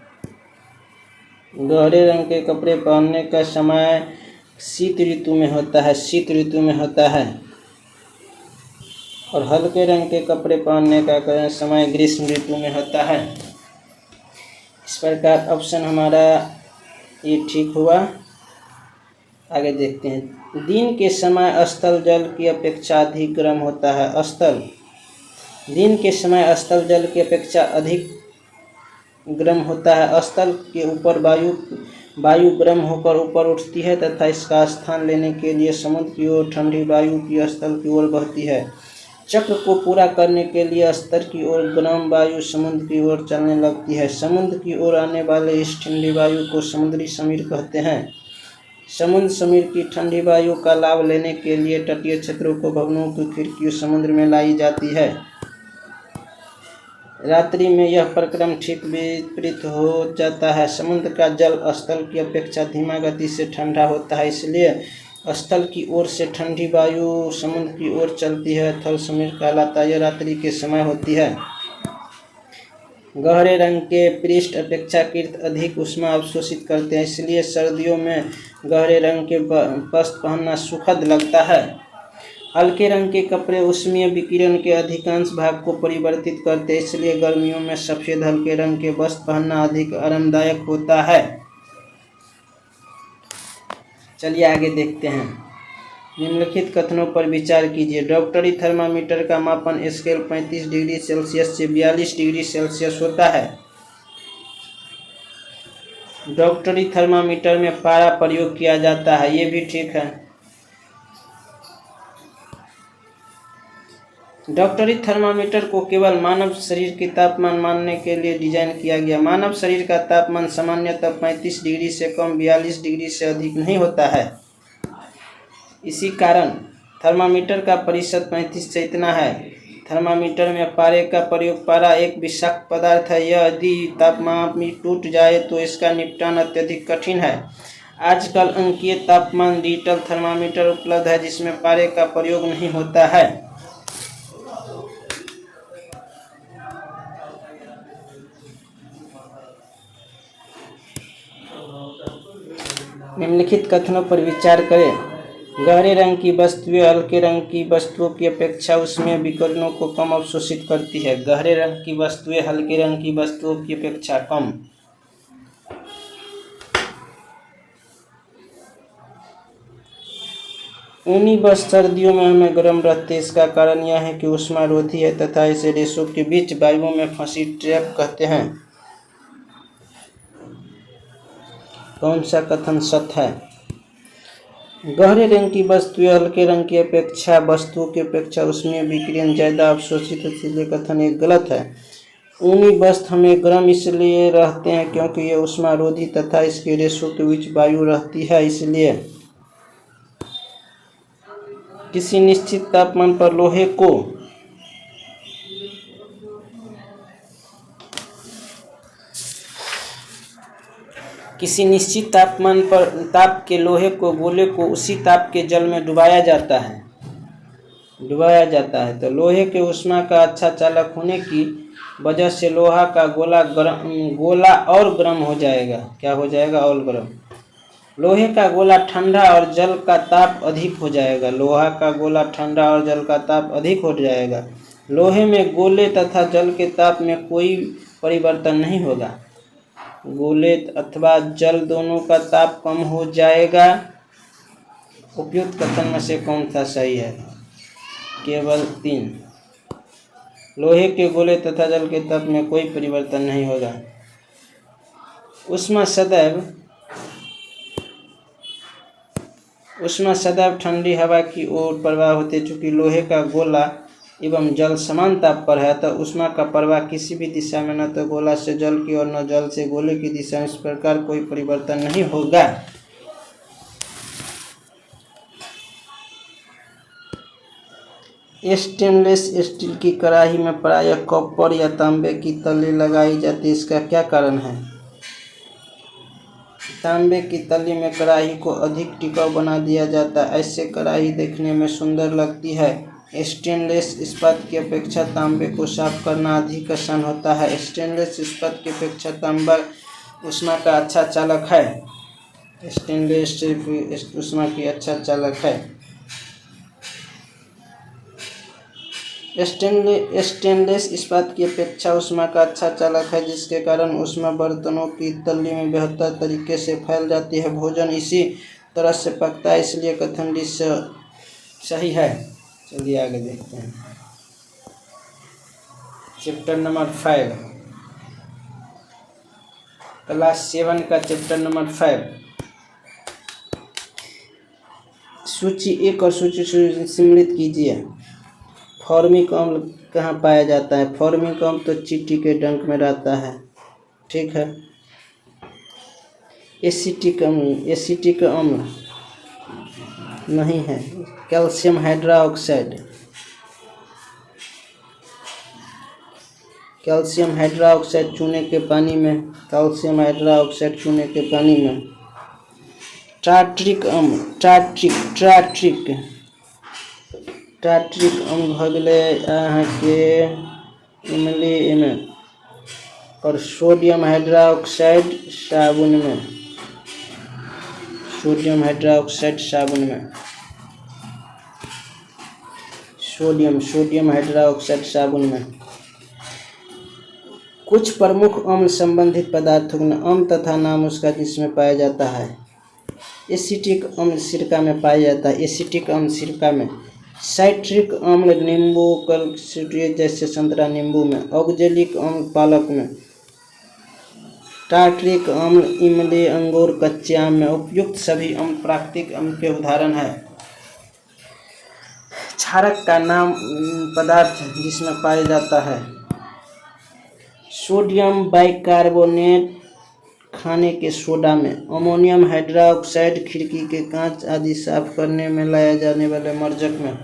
गहरे रंग के कपड़े पहनने का समय शीत ऋतु में होता है, शीत ऋतु में होता है। और हल्के रंग के कपड़े पहनने का समय ग्रीष्म ऋतु में होता है। इस प्रकार ऑप्शन हमारा ये ठीक हुआ। आगे देखते हैं। दिन के समय स्थल जल की अपेक्षा अधिक गर्म होता है। स्थल, दिन के समय स्थल जल की अपेक्षा अधिक गर्म होता है। स्थल के ऊपर वायु गर्म होकर ऊपर उठती है तथा इसका स्थान लेने के लिए समुद्र की ओर ठंडी वायु की स्थल की ओर बहती है। चक्र को पूरा करने के लिए स्तर की ओर गर्म वायु समुद्र की ओर चलने लगती है। समुद्र की ओर आने वाले इस ठंडी वायु को समुद्री समीर कहते हैं। समुद्र समीर की ठंडी वायु का लाभ लेने के लिए तटीय क्षेत्रों को भवनों की खिड़कियों समुद्र में लाई जाती है। रात्रि में यह प्रक्रम ठीक विपरीत हो जाता है। समुद्र का जल स्थल की अपेक्षा धीमा गति से ठंडा होता है, इसलिए स्थल की ओर से ठंडी वायु समुद्र की ओर चलती है। थल समीर कहलाता है। यह रात्रि के समय होती है। गहरे रंग के पृष्ठ अपेक्षाकृत अधिक ऊष्मा अवशोषित करते हैं, इसलिए सर्दियों में गहरे रंग के वस्त्र पहनना सुखद लगता है। हल्के रंग के कपड़े ऊष्मीय विकिरण के अधिकांश भाग को परिवर्तित करते हैं, इसलिए गर्मियों में सफेद हल्के रंग के वस्त्र पहनना अधिक आरामदायक होता है। चलिए आगे देखते हैं। निम्नलिखित कथनों पर विचार कीजिए। डॉक्टरी थर्मामीटर का मापन स्केल 35 डिग्री सेल्सियस से 42 डिग्री सेल्सियस होता है। डॉक्टरी थर्मामीटर में पारा प्रयोग किया जाता है, ये भी ठीक है। डॉक्टरी थर्मामीटर को केवल मानव शरीर के तापमान मापने के लिए डिजाइन किया गया। मानव शरीर का तापमान सामान्यतः 35 डिग्री से कम 42 डिग्री से अधिक नहीं होता है। इसी कारण थर्मामीटर का प्रतिशत 35 से इतना है। थर्मामीटर में पारे का प्रयोग, पारा एक विषाक्त पदार्थ है। यदि तापमान में टूट जाए तो इसका निपटान अत्यधिक कठिन है। आजकल अंकीय तापमान डिजिटल थर्मामीटर उपलब्ध है जिसमें पारे का प्रयोग नहीं होता है। निम्नलिखित कथनों पर विचार करें। गहरे रंग की वस्तुएं हल्के रंग की वस्तुओं की अपेक्षा उसमें विकिरणों को कम अवशोषित करती है। गहरे रंग की वस्तुएं हल्के रंग की वस्तुओं की अपेक्षा कम। ऊनी वस्त्र सर्दियों में हमें गर्म रहते हैं। इसका कारण यह है कि ऊष्मारोधी है तथा इसे रेशों के बीच वायुओं में फंसी ट्रैप कहते हैं। कौन सा कथन सत्य है? गहरे रंग की वस्तुएं हल्के रंग की अपेक्षा वस्तुओं की अपेक्षा उसमें विकिरण ज्यादा अवशोषित है, इसलिए कथन एक गलत है। ऊनी वस्त्र हमें गर्म इसलिए रहते हैं क्योंकि ये ऊष्मारोधी तथा इसके रेशों के बीच वायु रहती है, इसलिए। किसी निश्चित तापमान पर लोहे को किसी निश्चित तापमान पर ताप के लोहे को गोले को उसी ताप के जल में डुबाया जाता है तो लोहे के ऊष्मा का अच्छा चालक होने की वजह से लोहा का गोला और गर्म हो जाएगा। क्या हो जाएगा? और गर्म। लोहे का गोला ठंडा और जल का ताप अधिक हो जाएगा। लोहा का गोला ठंडा और जल का ताप अधिक हो जाएगा। लोहे में गोले तथा जल के ताप में कोई परिवर्तन नहीं होगा। गोले अथवा जल दोनों का ताप कम हो जाएगा। उपयुक्त कथन में से कौन सा सही है? केवल 3। लोहे के गोले तथा जल के ताप में कोई परिवर्तन नहीं होगा। ऊष्मा सदैव ठंडी हवा की ओर प्रवाह होती है। चूंकि लोहे का गोला एवं जल समान ताप पर है, तो ऊष्मा का प्रवाह किसी भी दिशा में न तो गोला से जल की और न जल से गोले की दिशा में इस प्रकार कोई परिवर्तन नहीं होगा। स्टेनलेस स्टील की कढ़ाई में प्रायः कॉपर या तांबे की तली लगाई जाती है। इसका क्या कारण है? तांबे की तली में कढ़ाई को अधिक टिकाऊ बना दिया जाता है। ऐसे कढ़ाई देखने में सुंदर लगती है। स्टेनलेस इस्पात की अपेक्षा तांबे को साफ करना अधिक आसान होता है। स्टेनलेस इस्पात की अपेक्षा तांबा ऊष्मा का अच्छा चालक है। स्टेनलेस ऊष्मा की अच्छा चालक है। स्टेनलेस इस्पात की अपेक्षा ऊष्मा का अच्छा चालक है, जिसके कारण ऊष्मा बर्तनों की तली में बेहतर तरीके से फैल जाती है। भोजन इसी तरह से पकता है, इसलिए कथन डी सही है। चलिए आगे देखते हैं। चैप्टर नंबर 5, क्लास 7 का चैप्टर नंबर 5। सूची 1 और सूची सम्मिलित कीजिए। फॉर्मिक अम्ल कहाँ पाया जाता है? फॉर्मिक अम्ल तो चींटी के डंक में रहता है। ठीक है। एसिटिक अम्ल नहीं है। कैल्शियम हाइड्रोक्साइड चूने के पानी में। कैल्शियम हाइड्रोक्साइड चूने के पानी में। टार्ट्रिक अम्ल भगले के इमली में। और सोडियम हाइड्रोक्साइड साबुन में। सोडियम हाइड्रोक्साइड साबुन में। कुछ प्रमुख अम्ल संबंधित पदार्थों में अम्ल तथा नाम उसका जिसमें पाया जाता है। एसिटिक अम्ल सिरका में पाया जाता है। एसिटिक अम्ल सिरका में। साइट्रिक अम्ल नींबू कलसिट्रेट जैसे संतरा नींबू में। ऑक्जेलिक अम्ल पालक में। टार्ट्रिक अम्ल इमली अंगूर कच्चे आम में। उपयुक्त सभी अम्ल प्राकृतिक अम्ल के उदाहरण है। क्षारक का नाम पदार्थ जिसमें पाया जाता है। सोडियम बाइकार्बोनेट खाने के सोडा में। अमोनियम हाइड्रोक्साइड खिड़की के कांच आदि साफ करने में लाया जाने वाले मर्जक में।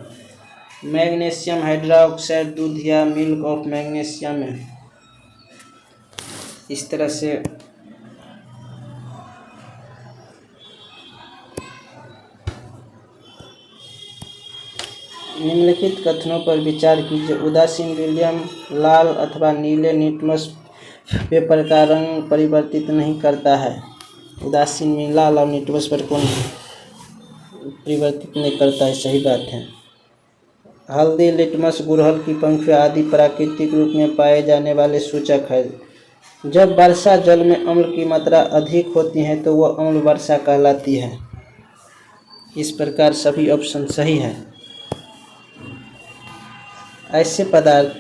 मैग्नीशियम हाइड्रोक्साइड दूध या मिल्क ऑफ मैग्नीशिया में। इस तरह से निम्नलिखित कथनों पर विचार कीजिए। उदासीन विलियम लाल अथवा नीले लिटमस पेपर का रंग परिवर्तित नहीं करता है। उदासीन में लाल और लिटमस पेपर को परिवर्तित नहीं करता है, सही बात है। हल्दी, लिटमस, गुड़हल की पंखुड़ियाँ आदि प्राकृतिक रूप में पाए जाने वाले सूचक है। जब वर्षा जल में अम्ल की मात्रा अधिक होती है तो वह अम्ल वर्षा कहलाती है। इस प्रकार सभी ऑप्शन सही है। ऐसे पदार्थ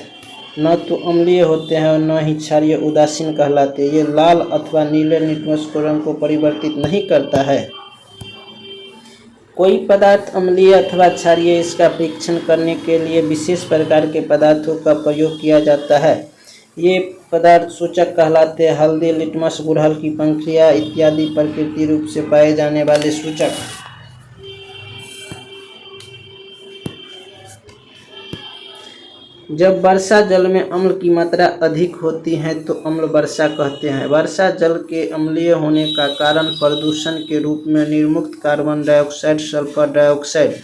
न तो अम्लीय होते हैं और न ही क्षारीय उदासीन कहलाते। ये लाल अथवा नीले लिटमस को रंग को परिवर्तित नहीं करता है। कोई पदार्थ अम्लीय अथवा क्षारीय, इसका परीक्षण करने के लिए विशेष प्रकार के पदार्थों का प्रयोग किया जाता है। ये पदार्थ सूचक कहलाते हैं। हल्दी, लिटमस, गुड़हल की पंखुड़ियाँ इत्यादि प्राकृतिक रूप से पाए जाने वाले सूचक। जब वर्षा जल में अम्ल की मात्रा अधिक होती है तो अम्ल वर्षा कहते हैं। वर्षा जल के अम्लीय होने का कारण प्रदूषण के रूप में निर्मुक्त कार्बन डाइऑक्साइड, सल्फर डाइऑक्साइड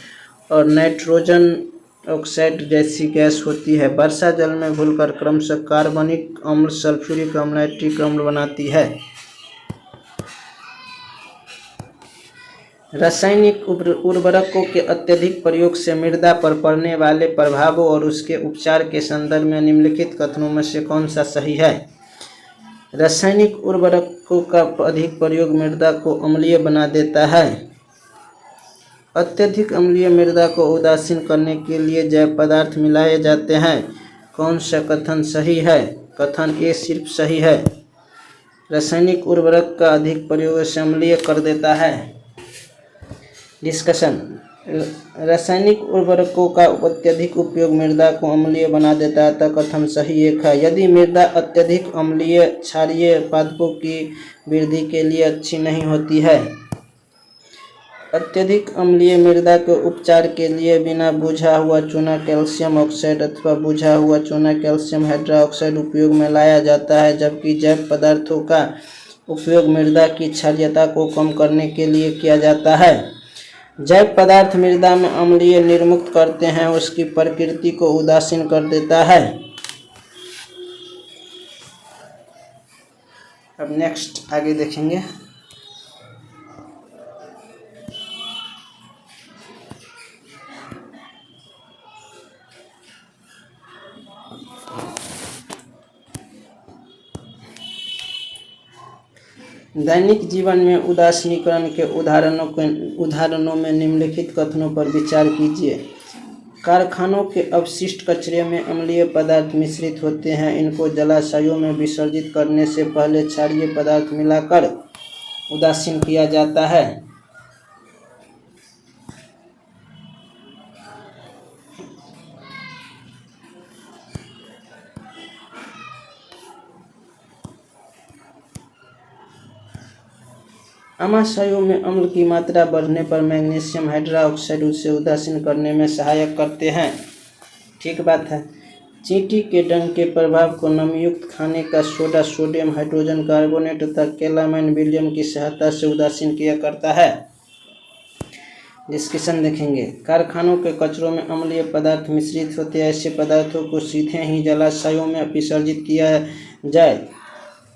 और नाइट्रोजन ऑक्साइड जैसी गैस होती है। वर्षा जल में घुलकर क्रमशः कार्बनिक अम्ल, सल्फ्यूरिक अम्ल, नाइट्रिक अम्ल बनाती है। रासायनिक उर्वरकों के अत्यधिक प्रयोग से मृदा पर पड़ने वाले प्रभावों और उसके उपचार के संदर्भ में निम्नलिखित कथनों में से कौन सा सही है? रासायनिक उर्वरकों का अधिक प्रयोग मृदा को अम्लीय बना देता है। अत्यधिक अम्लीय मृदा को उदासीन करने के लिए जैव पदार्थ मिलाए जाते हैं। कौन सा कथन सही है? कथन ए सिर्फ सही है। रासायनिक उर्वरक का अधिक प्रयोग से अम्लीय कर देता है। डिस्कशन। रासायनिक उर्वरकों का अत्यधिक उपयोग मृदा को अम्लीय बना देता है, तो कथन सही एक है। यदि मृदा अत्यधिक अम्लीय क्षारीय पादपों की वृद्धि के लिए अच्छी नहीं होती है। अत्यधिक अम्लीय मृदा के उपचार के लिए बिना बुझा हुआ चूना कैल्शियम ऑक्साइड अथवा बुझा हुआ चूना कैल्शियम हाइड्रोक्साइड उपयोग में लाया जाता है, जबकि जैव पदार्थों का उपयोग मृदा की क्षारीयता को कम करने के लिए किया जाता है। जैव पदार्थ मृदा में अम्लीय निर्मुक्त करते हैं, उसकी प्रकृति को उदासीन कर देता है। अब नेक्स्ट आगे देखेंगे। दैनिक जीवन में उदासीनीकरण के उदाहरणों में निम्नलिखित कथनों पर विचार कीजिए। कारखानों के अपशिष्ट कचरे में अम्लीय पदार्थ मिश्रित होते हैं। इनको जलाशयों में विसर्जित करने से पहले क्षारीय पदार्थ मिलाकर उदासीन किया जाता है। आमाशयों में अम्ल की मात्रा बढ़ने पर मैग्नीशियम हाइड्रोक्साइड उसे उदासीन करने में सहायक करते हैं। ठीक बात है। चींटी के डंक के प्रभाव को नमयुक्त खाने का सोडा सोडियम हाइड्रोजन कार्बोनेट तथा कैलामाइन विलियम की सहायता से उदासीन किया करता है। डिस्कशन देखेंगे। कारखानों के कचरों में अम्लीय पदार्थ मिश्रित होते हैं। ऐसे पदार्थों को सीधे ही जलाशयों में विसर्जित किया जाए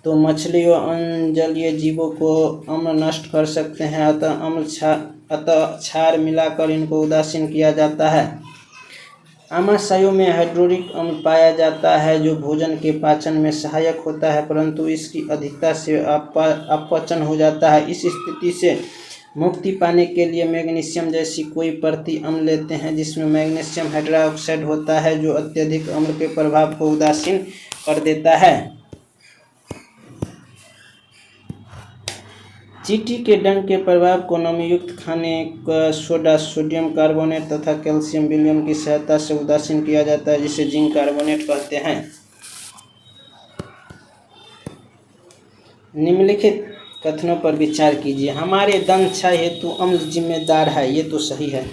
तो मछली और अन्य जलीय जीवों को अम्ल नष्ट कर सकते हैं। अतः क्षार मिलाकर इनको उदासीन किया जाता है। आमाशयों में हाइड्रोक्लोरिक अम्ल पाया जाता है, जो भोजन के पाचन में सहायक होता है, परंतु इसकी अधिकता से अपचन हो जाता है। इस स्थिति से मुक्ति पाने के लिए मैग्नीशियम जैसी कोई प्रति अम्ल लेते हैं, जिसमें मैग्नीशियम हाइड्रोक्साइड होता है, जो अत्यधिक अम्ल के प्रभाव को उदासीन कर देता है। चींटी के डंक के प्रभाव को नमयुक्त खाने का सोडा सोडियम कार्बोनेट तथा कैल्शियम विलियम की सहायता से उदासीन किया जाता है, जिसे जिंक कार्बोनेट कहते हैं। निम्नलिखित कथनों पर विचार कीजिए। हमारे दंत क्षय हेतु अम्ल जिम्मेदार है। ये तो सही है।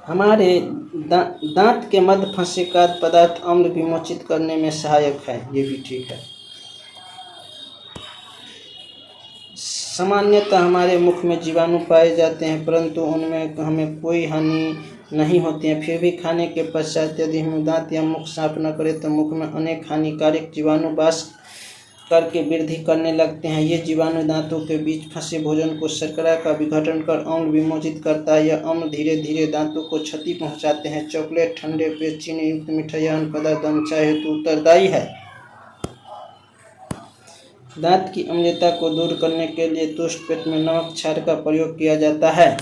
हमारे दांत के मध्य फंसे खाद्य पदार्थ अम्ल विमोचित करने में सहायक है। ये भी ठीक है। सामान्यतः हमारे मुख में जीवाणु पाए जाते हैं, परंतु उनमें हमें कोई हानि नहीं होती है। फिर भी खाने के पश्चात यदि हम दांत या मुख साफ न करें तो मुख में अनेक हानिकारक जीवाणु वास करके वृद्धि करने लगते हैं। ये जीवाणु दांतों के बीच फंसे भोजन को शर्करा का विघटन कर अम्ल विमोचित करता है। यह अम्ल धीरे धीरे दांतों को क्षति पहुंचाते हैं। चॉकलेट, ठंडे पेय, चीनी युक्त मिठाई या अन्य पदार्थ दंत क्षय हेतु उत्तरदायी है। दांत की अम्लता को दूर करने के लिए तुष्ट पेट में नमक क्षार का प्रयोग किया जाता है।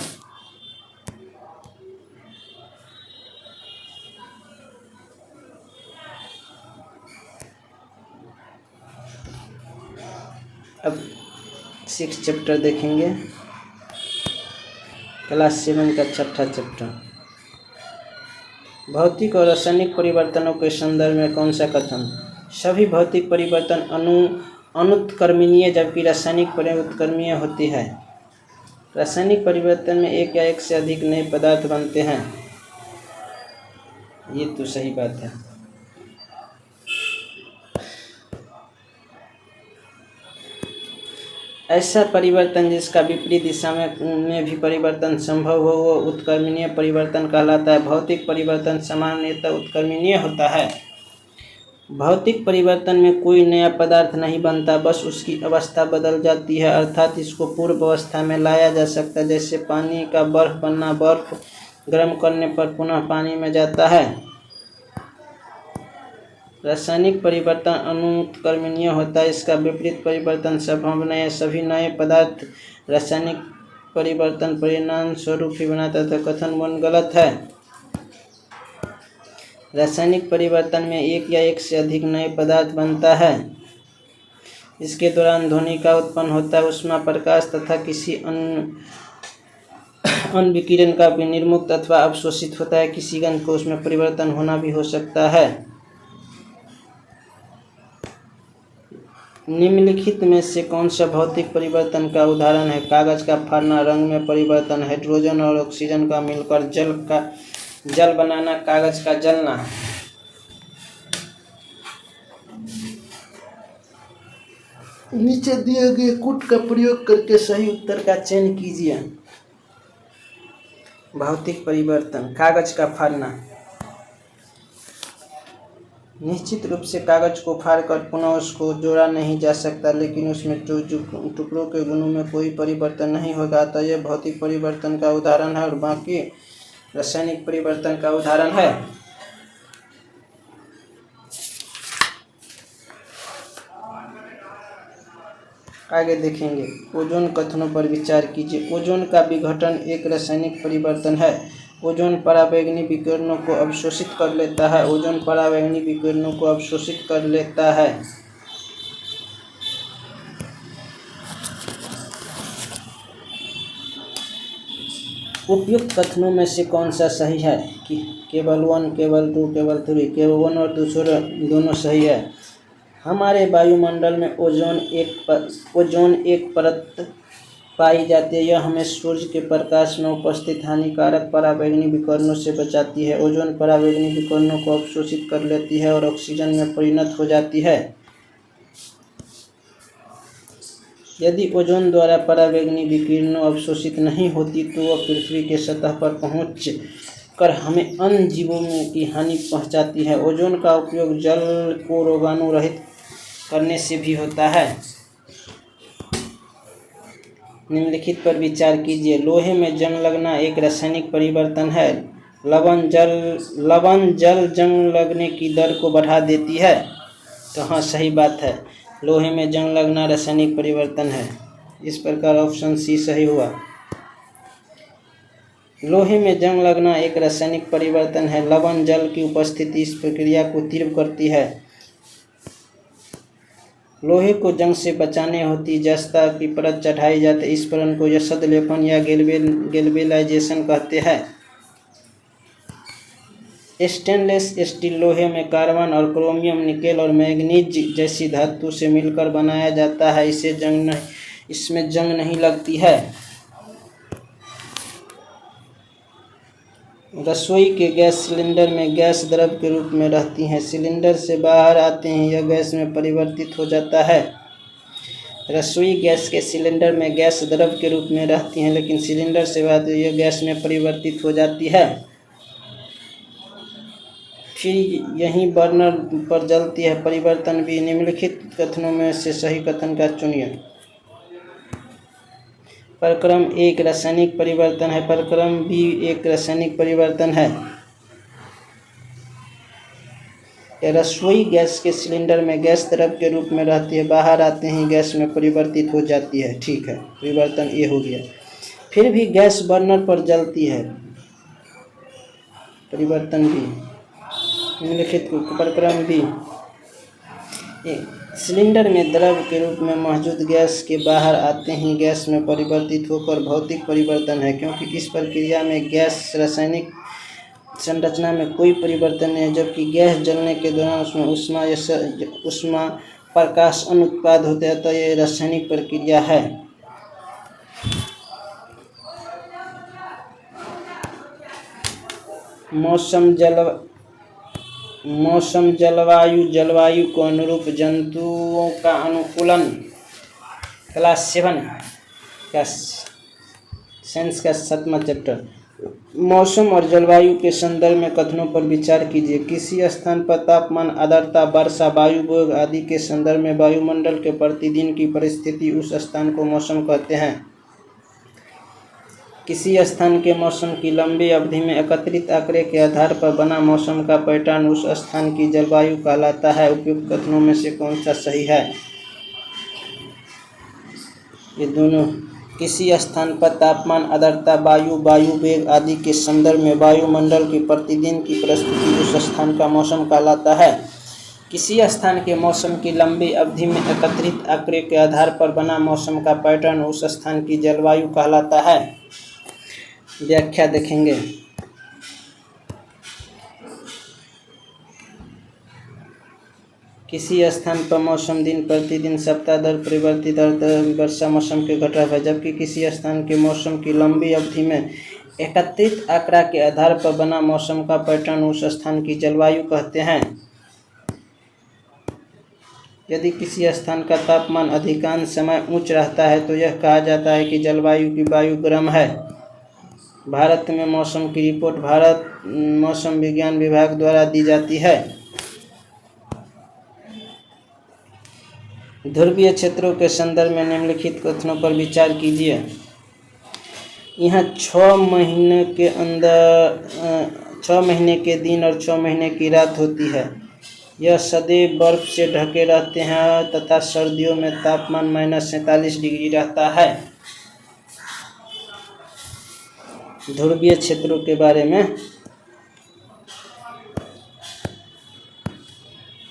अब 6 चैप्टर देखेंगे। क्लास 7 का 6ठा चैप्टर। भौतिक और रासायनिक परिवर्तनों के संदर्भ में कौन सा कथन? सभी भौतिक परिवर्तन अनुत्क्रमणीय, जबकि रासायनिक परिवर्तन उत्क्रमणीय होती है। रासायनिक परिवर्तन में एक या एक से अधिक नए पदार्थ बनते हैं। ये तो सही बात है। ऐसा परिवर्तन जिसका विपरीत दिशा में भी परिवर्तन संभव हो, वो उत्क्रमणीय परिवर्तन कहलाता है। भौतिक परिवर्तन सामान्यतः उत्क्रमणीय होता है। भौतिक परिवर्तन में कोई नया पदार्थ नहीं बनता, बस उसकी अवस्था बदल जाती है, अर्थात इसको पूर्व अवस्था में लाया जा सकता है। जैसे पानी का बर्फ बनना, बर्फ गर्म करने पर पुनः पानी में जाता है। रासायनिक परिवर्तन अनुत्क्रमणीय होता है, इसका विपरीत परिवर्तन संभव नहीं है। सभी नए पदार्थ रासायनिक परिवर्तन परिणाम स्वरूप ही बनाता था। कथन 1 गलत है। रासायनिक परिवर्तन में एक या एक से अधिक नए पदार्थ बनता है। इसके दौरान ध्वनि का उत्पन्न होता है, ऊष्मा, प्रकाश तथा किसी अन्य विकिरण का भी निर्मुक्त अथवा अवशोषित होता है। किसी गंध को उसमें परिवर्तन होना भी हो सकता है। निम्नलिखित में से कौन सा भौतिक परिवर्तन का उदाहरण है? कागज का फाड़ना, रंग में परिवर्तन, हाइड्रोजन और ऑक्सीजन का मिलकर जल बनाना, कागज का जलना। नीचे दिए गए कूट का प्रयोग करके सही उत्तर का चयन कीजिए। भौतिक परिवर्तन, कागज का फाड़ना। निश्चित रूप से कागज को फाड़कर पुनः उसको जोड़ा नहीं जा सकता, लेकिन उसमें टुकड़ों के गुणों में कोई परिवर्तन नहीं होगा, तो यह भौतिक परिवर्तन का उदाहरण है और बाकी रासायनिक परिवर्तन का उदाहरण है। आगे देखेंगे। ओजोन कथनों पर विचार कीजिए। ओजोन का विघटन एक रासायनिक परिवर्तन है। ओजोन पराबैंगनी विकिरणों को अवशोषित कर लेता है। ओजोन पराबैंगनी विकिरणों को अवशोषित कर लेता है। उपयुक्त कथनों में से कौन सा सही है? कि केवल 1, केवल 2, केवल 3, केवल 1 और 2 दोनों सही है। हमारे वायुमंडल में ओजोन एक परत पाई जाती है। यह हमें सूर्य के प्रकाश में उपस्थित हानिकारक पराबैंगनी विकिरणों से बचाती है। ओजोन पराबैंगनी विकिरणों को अवशोषित कर लेती है और ऑक्सीजन में परिणत हो जाती है। यदि ओजोन द्वारा पराबैंगनी विकिरणों अवशोषित नहीं होती तो वह पृथ्वी के सतह पर पहुँच कर हमें अन्य जीवों की हानि पहुँचाती है। ओजोन का उपयोग जल को रोगाणु रहित करने से भी होता है। निम्नलिखित पर विचार कीजिए। लोहे में जंग लगना एक रासायनिक परिवर्तन है। लवण जल जंग लगने की दर को बढ़ा देती है। तो हाँ, सही बात है, लोहे में जंग लगना रासायनिक परिवर्तन है। इस प्रकार ऑप्शन सी सही हुआ। लोहे में जंग लगना एक रासायनिक परिवर्तन है। लवण जल की उपस्थिति इस प्रक्रिया को तीव्र करती है। लोहे को जंग से बचाने होती जस्ता की परत चढ़ाई जाती है। इस परत को यशद लेपन या गैल्वेनाइजेशन कहते हैं। स्टेनलेस स्टील लोहे में कार्बन और क्रोमियम, निकेल और मैंगनीज जैसी धातु से मिलकर बनाया जाता है। इसमें जंग नहीं लगती है। रसोई के गैस सिलेंडर में गैस द्रव के रूप में रहती हैं। सिलेंडर से बाहर आते ही यह गैस में परिवर्तित हो जाता है। रसोई गैस के सिलेंडर में गैस द्रव के रूप में रहती हैं, लेकिन सिलेंडर से बाहर यह गैस में परिवर्तित हो जाती है। फिर यहीं बर्नर पर जलती है। परिवर्तन भी। निम्नलिखित कथनों में से सही कथन का चुनिए। प्रक्रम एक रासायनिक परिवर्तन है। प्रक्रम भी एक रासायनिक परिवर्तन है। रसोई गैस के सिलेंडर में गैस द्रव के रूप में रहती है, बाहर आते ही गैस में परिवर्तित हो जाती है। ठीक है, परिवर्तन ये हो गया। फिर भी गैस बर्नर पर जलती है। परिवर्तन भी। निम्नलिखित प्रक्रम भी। सिलेंडर में द्रव के रूप में मौजूद गैस के बाहर आते ही गैस में परिवर्तित होकर भौतिक परिवर्तन है, क्योंकि इस प्रक्रिया में गैस रासायनिक संरचना में कोई परिवर्तन नहीं है, जबकि गैस जलने के दौरान उसमें ऊष्मा प्रकाश अनुत्पाद होते हैं। तो यह रासायनिक प्रक्रिया है। मौसम जलवायु को अनुरूप जंतुओं का अनुकूलन। क्लास 7 का साइंस का 7वां चैप्टर। मौसम और जलवायु के संदर्भ में कथनों पर विचार कीजिए। किसी स्थान पर तापमान, आर्द्रता, वर्षा, वायु वेग आदि के संदर्भ में वायुमंडल के प्रतिदिन की परिस्थिति, उस स्थान को मौसम कहते हैं। किसी स्थान के मौसम की लंबी अवधि में एकत्रित आंकड़े के आधार पर बना मौसम का पैटर्न उस स्थान की जलवायु कहलाता है। उपयुक्त कथनों में से कौन सा सही है? ये दोनों। किसी स्थान पर तापमान, आर्द्रता, वायु वेग आदि के संदर्भ में वायुमंडल की प्रतिदिन की परिस्थिति उस स्थान का मौसम कहलाता है। किसी स्थान के मौसम की लंबी अवधि में एकत्रित आंकड़े के आधार पर बना मौसम का पैटर्न उस स्थान की जलवायु कहलाता है। व्याख्या देखेंगे। किसी स्थान पर मौसम दिन प्रतिदिन, सप्ताह दर परिवर्तित वर्षा मौसम के घटाव है, जबकि किसी स्थान के मौसम की लंबी अवधि में एकत्रित आंकड़ा के आधार पर बना मौसम का पैटर्न उस स्थान की जलवायु कहते हैं। यदि किसी स्थान का तापमान अधिकांश समय उच्च रहता है तो यह कहा जाता है कि जलवायु की वायु गर्म है। भारत में मौसम की रिपोर्ट भारत मौसम विज्ञान विभाग द्वारा दी जाती है। ध्रुवीय क्षेत्रों के संदर्भ में निम्नलिखित कथनों पर विचार कीजिए। यहाँ 6 महीने के दिन और 6 महीने की रात होती है। यह सदैव बर्फ से ढके रहते हैं तथा सर्दियों में तापमान -47 डिग्री रहता है। ध्रुवीय क्षेत्रों के बारे में,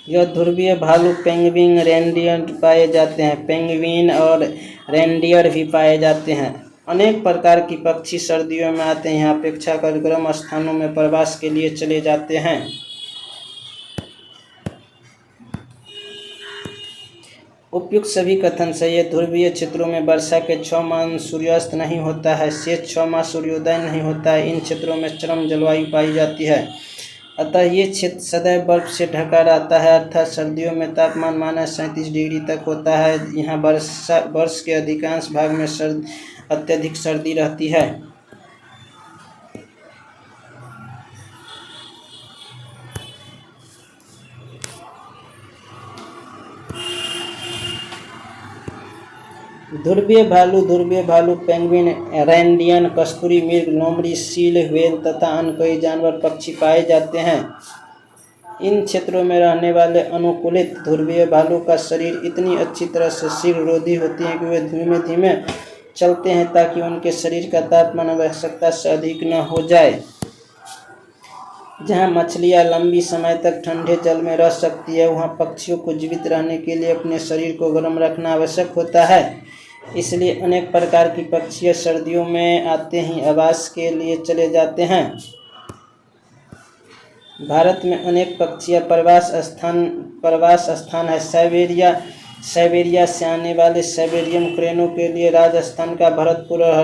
यह ध्रुवीय भालू, पेंगुइन, रेनडियर पाए जाते हैं। पेंगुइन और रेनडियर भी पाए जाते हैं। अनेक प्रकार की पक्षी सर्दियों में आते हैं। यहाँ अपेक्षाकृत गर्म स्थानों में प्रवास के लिए चले जाते हैं। उपयुक्त सभी कथन सही है। ध्रुवीय क्षेत्रों में वर्षा के 6 माह सूर्यास्त नहीं होता है, शेष 6 माह सूर्योदय नहीं होता है। इन क्षेत्रों में चरम जलवायु पाई जाती है, अतः ये क्षेत्र सदैव बर्फ से ढका रहता है, अर्थात सर्दियों में तापमान -37 डिग्री तक होता है। यहाँ वर्ष के अधिकांश भाग में अत्यधिक सर्दी रहती है। ध्रुवीय भालू, पेंगुइन, रेनडियर, कस्तूरी मृग, लोमड़ी, सील, व्हेल तथा अन्य कई जानवर पक्षी पाए जाते हैं। इन क्षेत्रों में रहने वाले अनुकूलित ध्रुवीय भालू का शरीर इतनी अच्छी तरह से शीघ्ररोधी होती है कि वे धीमे धीमे चलते हैं ताकि उनके शरीर का तापमान आवश्यकता से अधिक न हो जाए। जहाँ मछलियाँ लंबी समय तक ठंडे जल में रह सकती है, वहाँ पक्षियों को जीवित रहने के लिए अपने शरीर को गर्म रखना आवश्यक होता है। इसलिए अनेक प्रकार की पक्षियाँ सर्दियों में आते ही आवास के लिए चले जाते हैं। भारत में अनेक पक्षियाँ प्रवास स्थान है। साइबेरिया से आने वाले साइबेरियन क्रेनों के लिए राजस्थान का भरतपुर और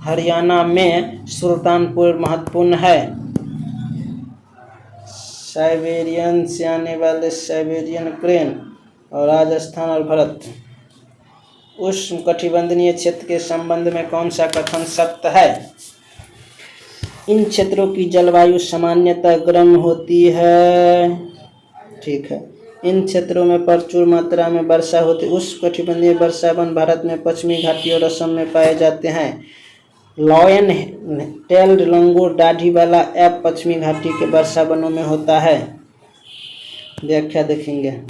हरियाणा में सुल्तानपुर महत्वपूर्ण है। साइबेरियन से आने वाले साइबेरियन क्रेन और राजस्थान और भारत। उष्णकटिबंधीय क्षेत्र के संबंध में कौन सा कथन सत्य है? इन क्षेत्रों की जलवायु सामान्यतः गर्म होती है। ठीक है। इन क्षेत्रों में प्रचुर मात्रा में वर्षा होती है। उष्णकटिबंधीय वर्षावन भारत में पश्चिमी घाटी और असम में पाए जाते हैं। लॉयन टेल्ड लंगूर दाढ़ी वाला ऐप पश्चिमी घाटी के वर्षावनों में होता है। व्याख्या देखेंगे।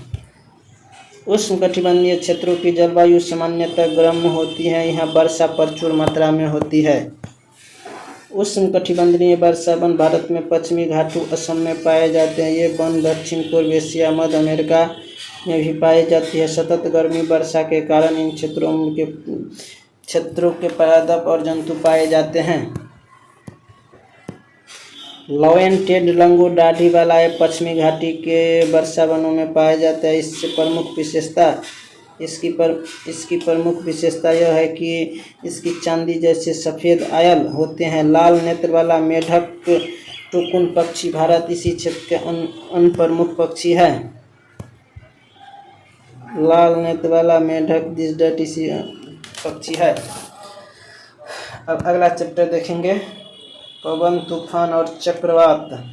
उष्णकटिबंधीय क्षेत्रों की जलवायु सामान्यतः गर्म होती है। यहाँ वर्षा प्रचुर मात्रा में होती है। उष्णकटिबंधीय वर्षा वन भारत में पश्चिमी घाटी असम में पाए जाते हैं। ये वन दक्षिण पूर्व एशिया, मध्य अमेरिका में भी पाई जाती है। सतत गर्मी वर्षा के कारण इन क्षेत्रों के पादप और जंतु पाए जाते हैं। लॉयन टेड लंगूर दाढ़ी वाला है पश्चिमी घाटी के वर्षा वनों में पाया जाता है। इसकी प्रमुख विशेषता यह है कि इसकी चांदी जैसे सफ़ेद आयल होते हैं। लाल नेत्र वाला मेढक टुकुन पक्षी भारत इसी क्षेत्र के अन्य प्रमुख पक्षी है। लाल नेत्र वाला मेढक इसी पक्षी है। अब अगला चैप्टर देखेंगे, पवन, तूफान और चक्रवात।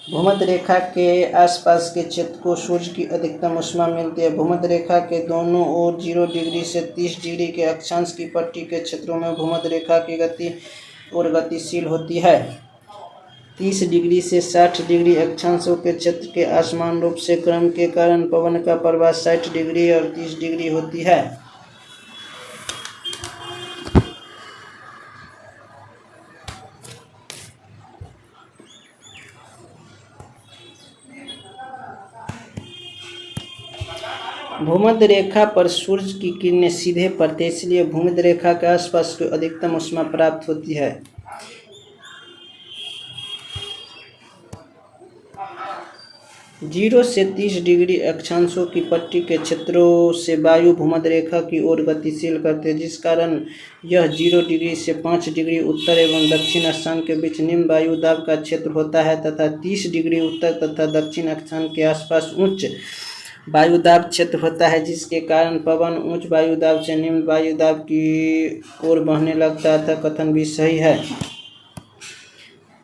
भूमध्य रेखा के आसपास के क्षेत्र को सूर्य की अधिकतम ऊष्मा मिलती है। भूमध्य रेखा के दोनों ओर 0 डिग्री से 30 डिग्री के अक्षांश की पट्टी के क्षेत्रों में भूमध्य रेखा की गति और गतिशील होती है। 30 डिग्री से 60 डिग्री अक्षांशों के क्षेत्र के असमान रूप से क्रम के कारण पवन का प्रवाह 60 डिग्री और 30 डिग्री होती है। भूमध्य रेखा पर सूर्य की किरणें सीधे पड़ती है, इसलिए भूमध्य रेखा के आसपास को अधिकतम ऊष्मा प्राप्त होती है। 0 से 30 डिग्री अक्षांशों की पट्टी के क्षेत्रों से वायु भूमध्य रेखा की ओर गतिशील करते हैं, जिस कारण यह 0 डिग्री से 5 डिग्री उत्तर एवं दक्षिण अक्षांश के बीच निम्न वायु दाब का क्षेत्र होता है तथा 30 डिग्री उत्तर तथा दक्षिण अक्षांश के आसपास उच्च वायुदाब क्षेत्र होता है, जिसके कारण पवन उच्च वायुदाब से निम्न वायुदाब की ओर बहने लगता है। अतः कथन भी सही है।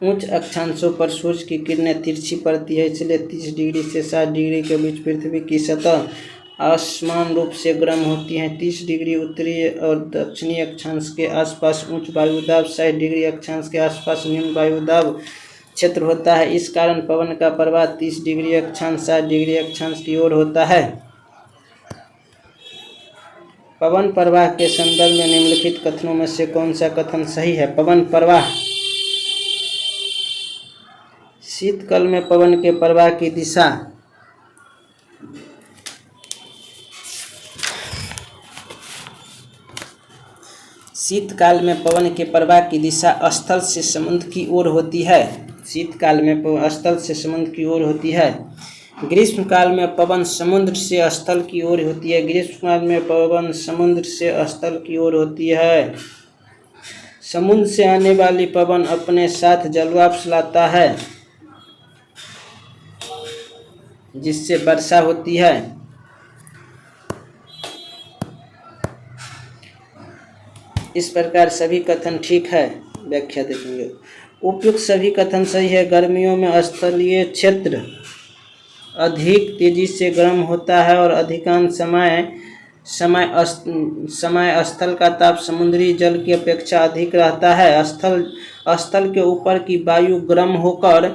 उच्च अक्षांशों पर सूर्य की किरणें तिरछी पड़ती है, इसलिए 30 डिग्री से 60 डिग्री के बीच पृथ्वी की सतह असमान रूप से गर्म होती है। 30 डिग्री उत्तरी और दक्षिणी अक्षांश के आसपास उच्च वायुदाब, 60 डिग्री अक्षांश के आसपास निम्न वायुदाब क्षेत्र होता है। इस कारण पवन का प्रवाह 30 डिग्री अक्षांश 60 डिग्री अक्षांश की ओर होता है। पवन प्रवाह के संदर्भ में निम्नलिखित कथनों में से कौन सा कथन सही है? पवन प्रवाह। शीतकाल में पवन के प्रवाह की दिशा शीतकाल में पवन के प्रवाह की दिशा स्थल से समुद्र की ओर होती है। शीतकाल में स्थल से समुद्र की ओर होती है। ग्रीष्मकाल में पवन समुद्र से स्थल की ओर होती है। ग्रीष्मकाल में पवन समुद्र से स्थल की ओर होती है। समुद्र से आने वाली पवन अपने साथ जलवाष्प लाता है, जिससे वर्षा होती है। इस प्रकार सभी कथन ठीक है। व्याख्या देखेंगे। उपयुक्त सभी कथन सही है। गर्मियों में स्थलीय क्षेत्र अधिक तेजी से गर्म होता है और अधिकांश समय स्थल का ताप समुद्री जल की अपेक्षा अधिक रहता है। स्थल के ऊपर की वायु गर्म होकर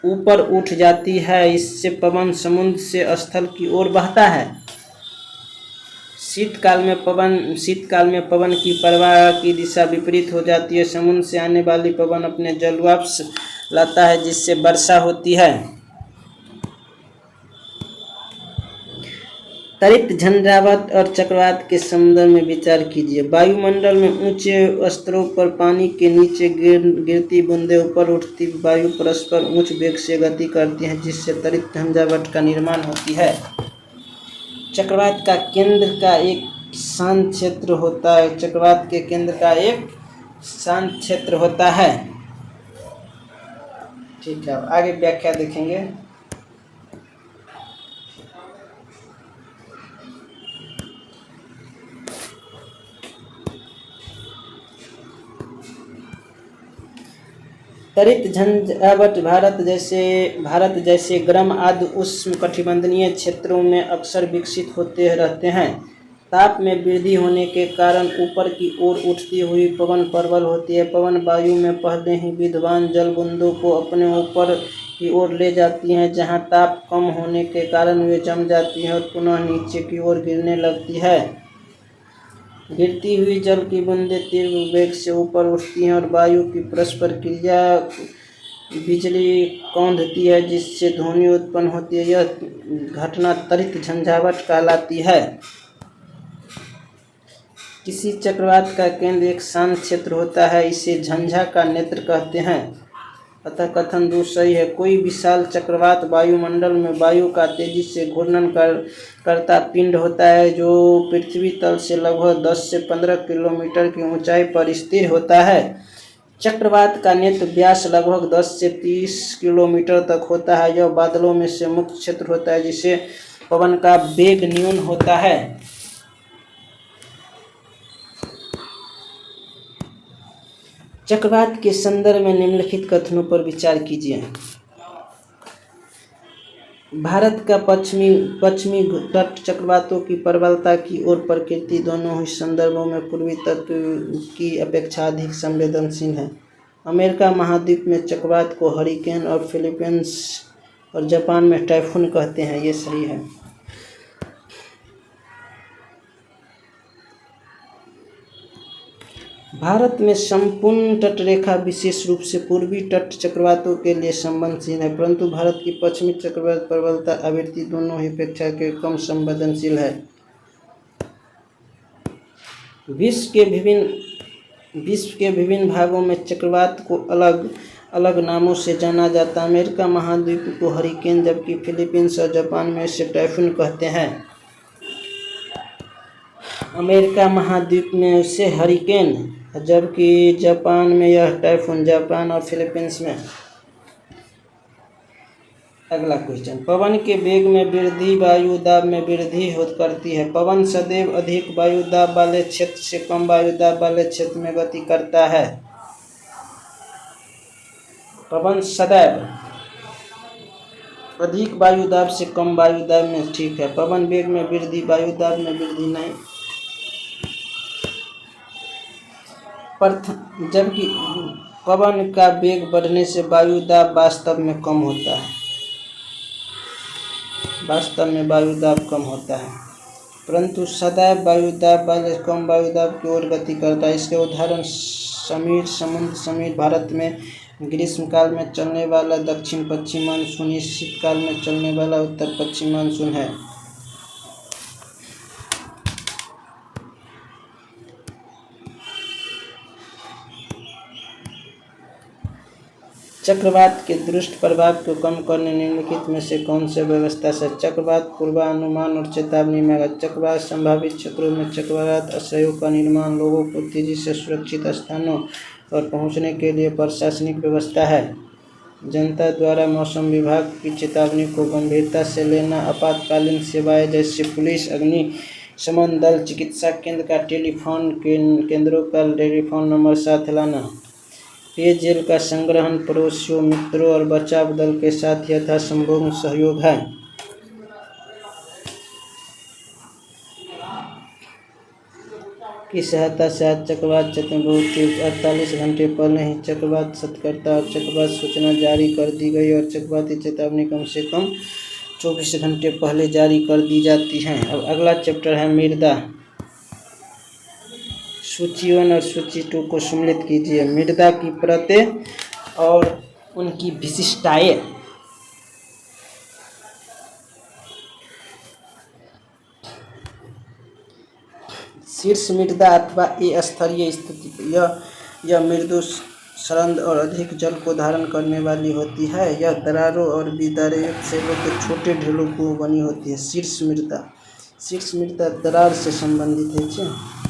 ऊपर उठ जाती है, इससे पवन समुद्र से स्थल की ओर बहता है। शीतकाल में पवन की प्रवाह की दिशा विपरीत हो जाती है। समुद्र से आने वाली पवन अपने जलवाष्प लाता है, जिससे वर्षा होती है। त्वरित झंझावात और चक्रवात के संदर्भ में विचार कीजिए। वायुमंडल में ऊंचे स्तरों पर पानी के नीचे गिरती बूंदें ऊपर उठती वायु परस्पर उच्च वेग से गति करती हैं, जिससे त्वरित झंझावात का निर्माण होती है। चक्रवात का केंद्र का एक शांत क्षेत्र होता है। चक्रवात के केंद्र का एक शांत क्षेत्र होता है। ठीक है, आगे व्याख्या देखेंगे। त्वरित झंझावात भारत जैसे गर्म आर्द्र उष्ण कटिबंधीय क्षेत्रों में अक्सर विकसित होते रहते हैं। ताप में वृद्धि होने के कारण ऊपर की ओर उठती हुई पवन प्रबल होती है। पवन वायु में पहले ही विद्यमान जल बूंदों को अपने ऊपर की ओर ले जाती हैं, जहां ताप कम होने के कारण वे जम जाती हैं और पुनः नीचे की ओर गिरने लगती है। गिरती हुई जल की बूंदें तीव्र वेग से ऊपर उठती हैं और वायु की परस्पर क्रिया बिजली कौंधती है, जिससे ध्वनि उत्पन्न होती है। यह घटना त्वरित झंझावात कहलाती है। किसी चक्रवात का केंद्र एक शांत क्षेत्र होता है, इसे झंझा का नेत्र कहते हैं। अतः कथन 2 सही है। कोई विशाल चक्रवात वायुमंडल में वायु का तेजी से घूर्णन करता पिंड होता है, जो पृथ्वी तल से लगभग 10 से 15 किलोमीटर की ऊंचाई पर स्थिर होता है। चक्रवात का नेत्र व्यास लगभग 10 से 30 किलोमीटर तक होता है। यह बादलों में से मुक्त क्षेत्र होता है, जिसे पवन का वेग न्यून होता है। चक्रवात के संदर्भ में निम्नलिखित कथनों पर विचार कीजिए। भारत का पश्चिमी पश्चिमी तट चक्रवातों की प्रबलता की ओर प्रकृति दोनों ही संदर्भों में पूर्वी तट की अपेक्षा अधिक संवेदनशील है। अमेरिका महाद्वीप में चक्रवात को हरिकेन और फिलीपींस और जापान में टाइफून कहते हैं, ये सही है। भारत में संपूर्ण तटरेखा विशेष रूप से पूर्वी तट चक्रवातों के लिए संवेदनशील है, परंतु भारत की पश्चिमी चक्रवात प्रबलता आवृत्ति दोनों ही अपेक्षा के कम संवेदनशील है। विश्व के विभिन्न भागों में चक्रवात को अलग अलग नामों से जाना जाता है। अमेरिका महाद्वीप को हरिकेन जबकि फिलीपींस और जापान में इसे टाइफून कहते हैं। अमेरिका महाद्वीप में इसे हरिकेन जबकि जापान में यह टाइफून। जापान और फिलीपींस में। अगला क्वेश्चन, पवन के वेग में वृद्धि वायु दाब में वृद्धि करती है। पवन सदैव अधिक वायु दाब वाले क्षेत्र से कम वायु दाब वाले क्षेत्र में गति करता है। पवन सदैव अधिक वायु दाब से कम वायु दाब में, ठीक है। पवन वेग में वृद्धि, वायु दाब में वृद्धि नहीं। जबकि पवन का वेग बढ़ने से वायु दाब वास्तव में कम होता है, वास्तव में वायु दाब कम होता है, परंतु सदैव वायु दाब वाले कम वायु दाब की ओर गति करता है। इसके उदाहरण समीर, समुद्र समीर, भारत में ग्रीष्मकाल में चलने वाला दक्षिण पश्चिम मानसून, शीतकाल में चलने वाला उत्तर पश्चिम मानसून है। चक्रवात के दुष्ट प्रभाव को कम करने निम्नलिखित में से कौन से व्यवस्था से चक्रवात पूर्वानुमान और चेतावनी में चक्रवात संभावित क्षेत्रों में चक्रवात असहयोग का निर्माण, लोगों को तेजी से सुरक्षित स्थानों पर पहुंचने के लिए प्रशासनिक व्यवस्था है। जनता द्वारा मौसम विभाग की चेतावनी को गंभीरता से लेना, आपातकालीन सेवाएं जैसे पुलिस, अग्निशमन दल, चिकित्सा केंद्र का टेलीफोन केंद्रों का टेलीफोन नंबर साथ लाना, पेयजल का संग्रहण, पड़ोसियों, मित्रों और बचाव दल के साथ यथासंभव सहयोग है। की सहायता से आज चक्रवात क्षेत्र में बहुत तीव्र 48 घंटे पहले ही चक्रवात सतर्कता और चक्रवात सूचना जारी कर दी गई और चक्रवाती चेतावनी कम से कम 24 घंटे पहले जारी कर दी जाती है। अब अगला चैप्टर है मृदा। सूची 1 और सूची 2 को सम्मिलित कीजिए। मृदा की परतें और उनकी विशिष्टताएं। शीर्ष मृदा अथवा अस्तरीय स्थिति, यह मृदु, सरंद और अधिक जल को धारण करने वाली होती है। यह दरारों और बिदारेयुक्त शैलों के छोटे ढेलों को बनी होती है। शीर्ष मृदा दरार से संबंधित है।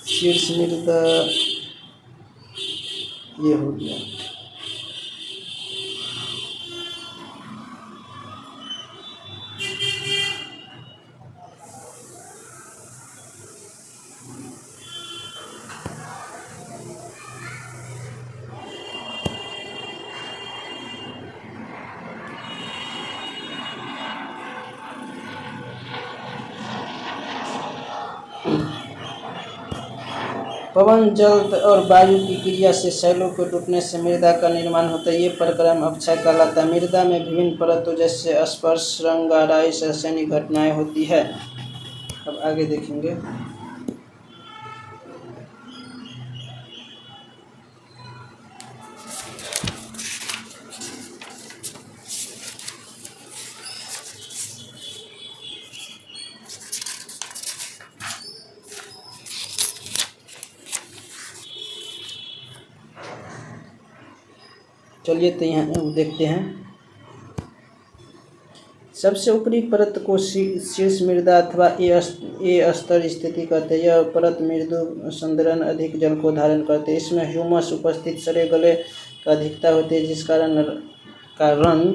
शीर्ष मृदा ये हो गया। पवन, जल और वायु की क्रिया से शैलों के टूटने से मृदा का निर्माण होता है। ये प्रक्रम अपक्षय कहलाता है। मृदा में विभिन्न परतों जैसे स्पर्श, रंग, आराई, रासायनिक घटनाएं होती है। अब आगे देखेंगे। चलिए तो यहाँ देखते हैं। सबसे ऊपरी परत को शीर्ष मृदा अथवा ए स्तर स्थिति कहते हैं। यह परत मृदु, संदरण, अधिक जल को धारण करते हैं। इसमें ह्यूमस उपस्थित सड़े गले का अधिकता होती है, जिस कारण का रंग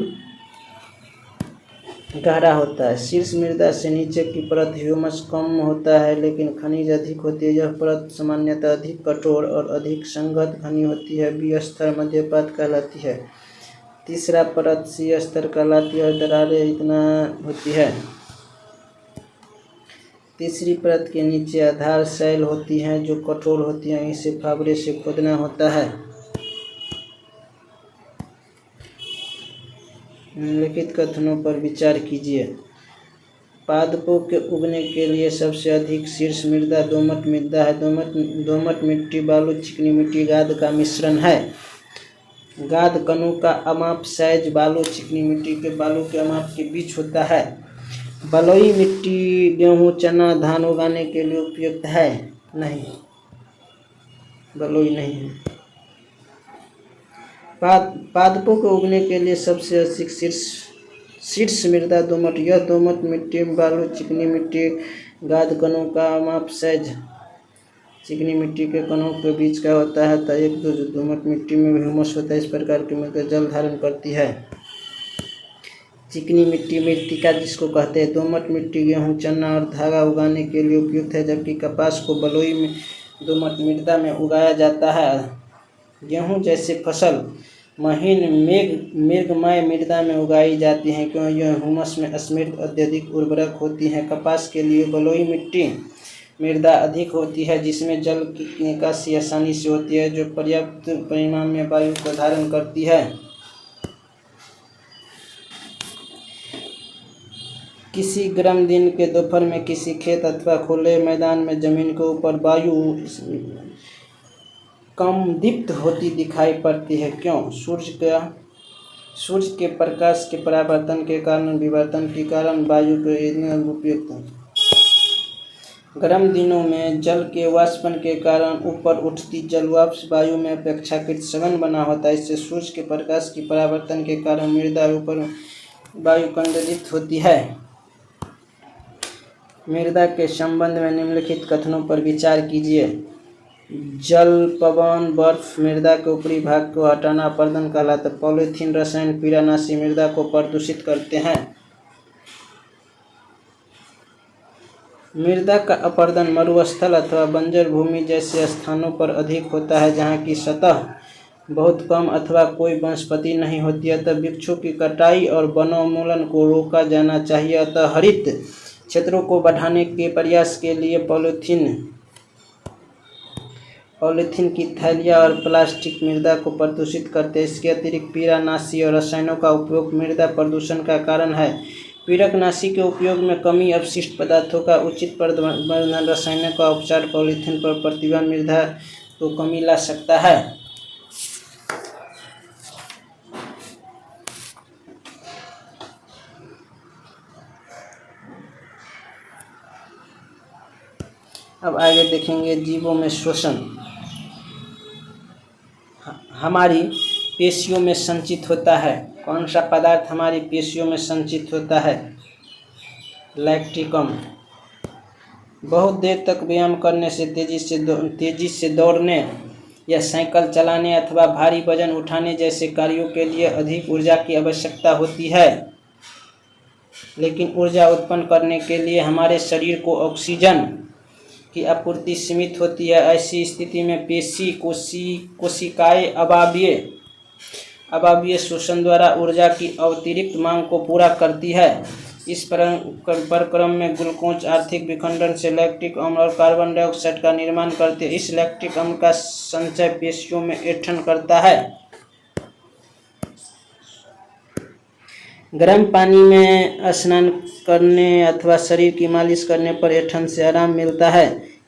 गहरा होता है। शीर्ष मृदा से नीचे की परत ह्यूमस कम होता है लेकिन खनिज अधिक होती है। यह परत सामान्यतः अधिक कठोर और अधिक संगत घनी होती है। बी स्तर मध्यपात कहलाती है। तीसरा परत सी स्तर कहलाती है और दरारें इतना होती है। तीसरी परत के नीचे आधार शैल होती हैं जो कठोर होती हैं। इसे फावड़े से खोदना होता है। निम्नलिखित कथनों पर विचार कीजिए। पादपों के उगने के लिए सबसे अधिक शीर्ष मृदा दोमट मृदा है। दोमट मिट्टी बालू चिकनी मिट्टी गाद का मिश्रण है। गाद कणों का अमाप साइज बालू चिकनी मिट्टी के बालू के अमाप के बीच होता है। बलुई मिट्टी गेहूं चना धान उगाने के लिए उपयुक्त है? नहीं, बलुई नहीं है। पादपों को उगने के लिए सबसे अधिक शीर्ष मृदा दोमट। यह दोमट मिट्टी बालू चिकनी मिट्टी गाद कणों का अमाप साइज चिकनी मिट्टी के कणों के बीच का होता है। तो एक दोमट मिट्टी में ह्यूमस होता है। इस प्रकार की मिट्टी जल धारण करती है। चिकनी मिट्टी मृत्तिका जिसको कहते हैं। दोमट मिट्टी गेहूं चना और धागा उगाने के लिए उपयुक्त है जबकि कपास को बलुई में दोमट मृदा में उगाया जाता है। गेहूं जैसे फसल महीन मेघमय मृदा में उगाई जाती हैं क्योंकि यह ह्यूमस में समृद्ध अत्यधिक उर्वरक होती हैं। कपास के लिए बलुई मिट्टी मृदा अधिक होती है जिसमें जल की निकासी आसानी से होती है जो पर्याप्त परिमाण में वायु को धारण करती है। किसी गर्म दिन के दोपहर में किसी खेत अथवा खुले मैदान में जमीन के ऊपर वायु कम दीप्त होती दिखाई पड़ती है। क्यों? सूर्य के प्रकाश के परावर्तन के कारण विवर्तन के कारण वायु के ईंधन उपयुक्त है। गर्म दिनों में जल के वाष्पन के कारण ऊपर उठती जलवाष्प वायु में अपेक्षाकृत सघन बना होता है। इससे सूर्य के प्रकाश की परावर्तन के कारण मृदा ऊपर वायु कंडित होती है। मृदा के संबंध में निम्नलिखित कथनों पर विचार कीजिए। जल पवन बर्फ मृदा के ऊपरी भाग को हटाना अपर्दन कहलाता है। पॉलीथीन रसायन कीड़ानाशी मृदा को प्रदूषित करते हैं। मृदा का अपरदन मरुस्थल अथवा बंजर भूमि जैसे स्थानों पर अधिक होता है जहाँ की सतह बहुत कम अथवा कोई वनस्पति नहीं होती। अतः वृक्षों की कटाई और वनोन्मूलन को रोका जाना चाहिए। अतः हरित क्षेत्रों को बढ़ाने के प्रयास के लिए पॉलीथीन की थैलियाँ और प्लास्टिक मृदा को प्रदूषित करते हैं। इसके अतिरिक्त कीड़ानाशी और रसायनों का उपयोग मृदा प्रदूषण का कारण है। पीड़कनाशी के उपयोग में कमी अपशिष्ट पदार्थों का उचित प्रबंधन रसायनों का उपचार पॉलीथीन पर प्रतिबंध मृदा को कमी ला सकता है। अब आगे देखेंगे जीवों में शोषण। हमारी पेशियों में संचित होता है। कौन सा पदार्थ हमारी पेशियों में संचित होता है? लैक्टिक अम्ल। बहुत देर तक व्यायाम करने से तेजी से दौड़ने या साइकिल चलाने अथवा भारी वजन उठाने जैसे कार्यों के लिए अधिक ऊर्जा की आवश्यकता होती है। लेकिन ऊर्जा उत्पन्न करने के लिए हमारे शरीर को ऑक्सीजन की आपूर्ति सीमित होती है। ऐसी स्थिति में पेशी कोशिकाएं अवायवीय शोषण द्वारा ऊर्जा की अतिरिक्त मांग को पूरा करती है। इस प्रक्रम में ग्लूकोज आर्थिक विखंडन से लैक्टिक अम्ल और कार्बन डाइऑक्साइड का निर्माण करते हैं। इस लैक्टिक अम्ल का संचय पेशियों में ऐंठन करता है। गर्म पानी में स्नान करने अथवा शरीर की मालिश करने पर ऐंठन से आराम मिलता है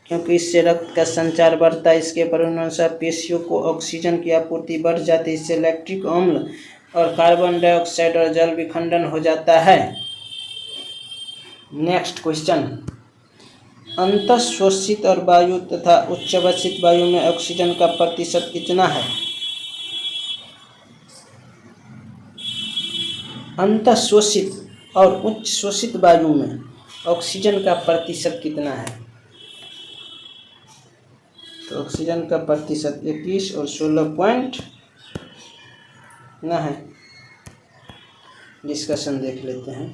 क्योंकि इससे रक्त का संचार बढ़ता है। इसके परिणामस्वरूप पेशियों को ऑक्सीजन की आपूर्ति बढ़ जाती है। इससे लैक्टिक अम्ल और कार्बन डाइऑक्साइड और जल विखंडन हो जाता है। Next question. अंतःशोषित और वायु तथा उच्चवासित वायु में ऑक्सीजन का प्रतिशत कितना है? अंतःशोषित और उच्च शोषित वायु में ऑक्सीजन का प्रतिशत कितना है? तो ऑक्सीजन का प्रतिशत 21 और 16 पॉइंट ना है। डिस्कशन देख लेते हैं।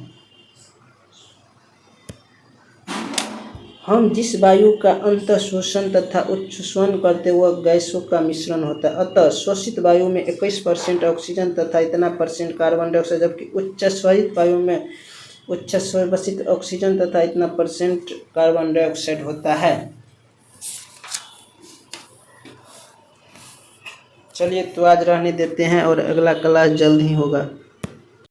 हम जिस वायु का अंतः शोषण तथा उच्छ्वसन करते वह गैसों का मिश्रण होता है। अतः श्वसित वायु में 21% ऑक्सीजन तथा इतना % कार्बन डाइऑक्साइड, जबकि उच्छ्वसित वायु में उच्छ्वसित ऑक्सीजन तथा इतना % कार्बन डाइऑक्साइड होता है। चलिए तो आज रहने देते हैं और अगला क्लास जल्द ही होगा।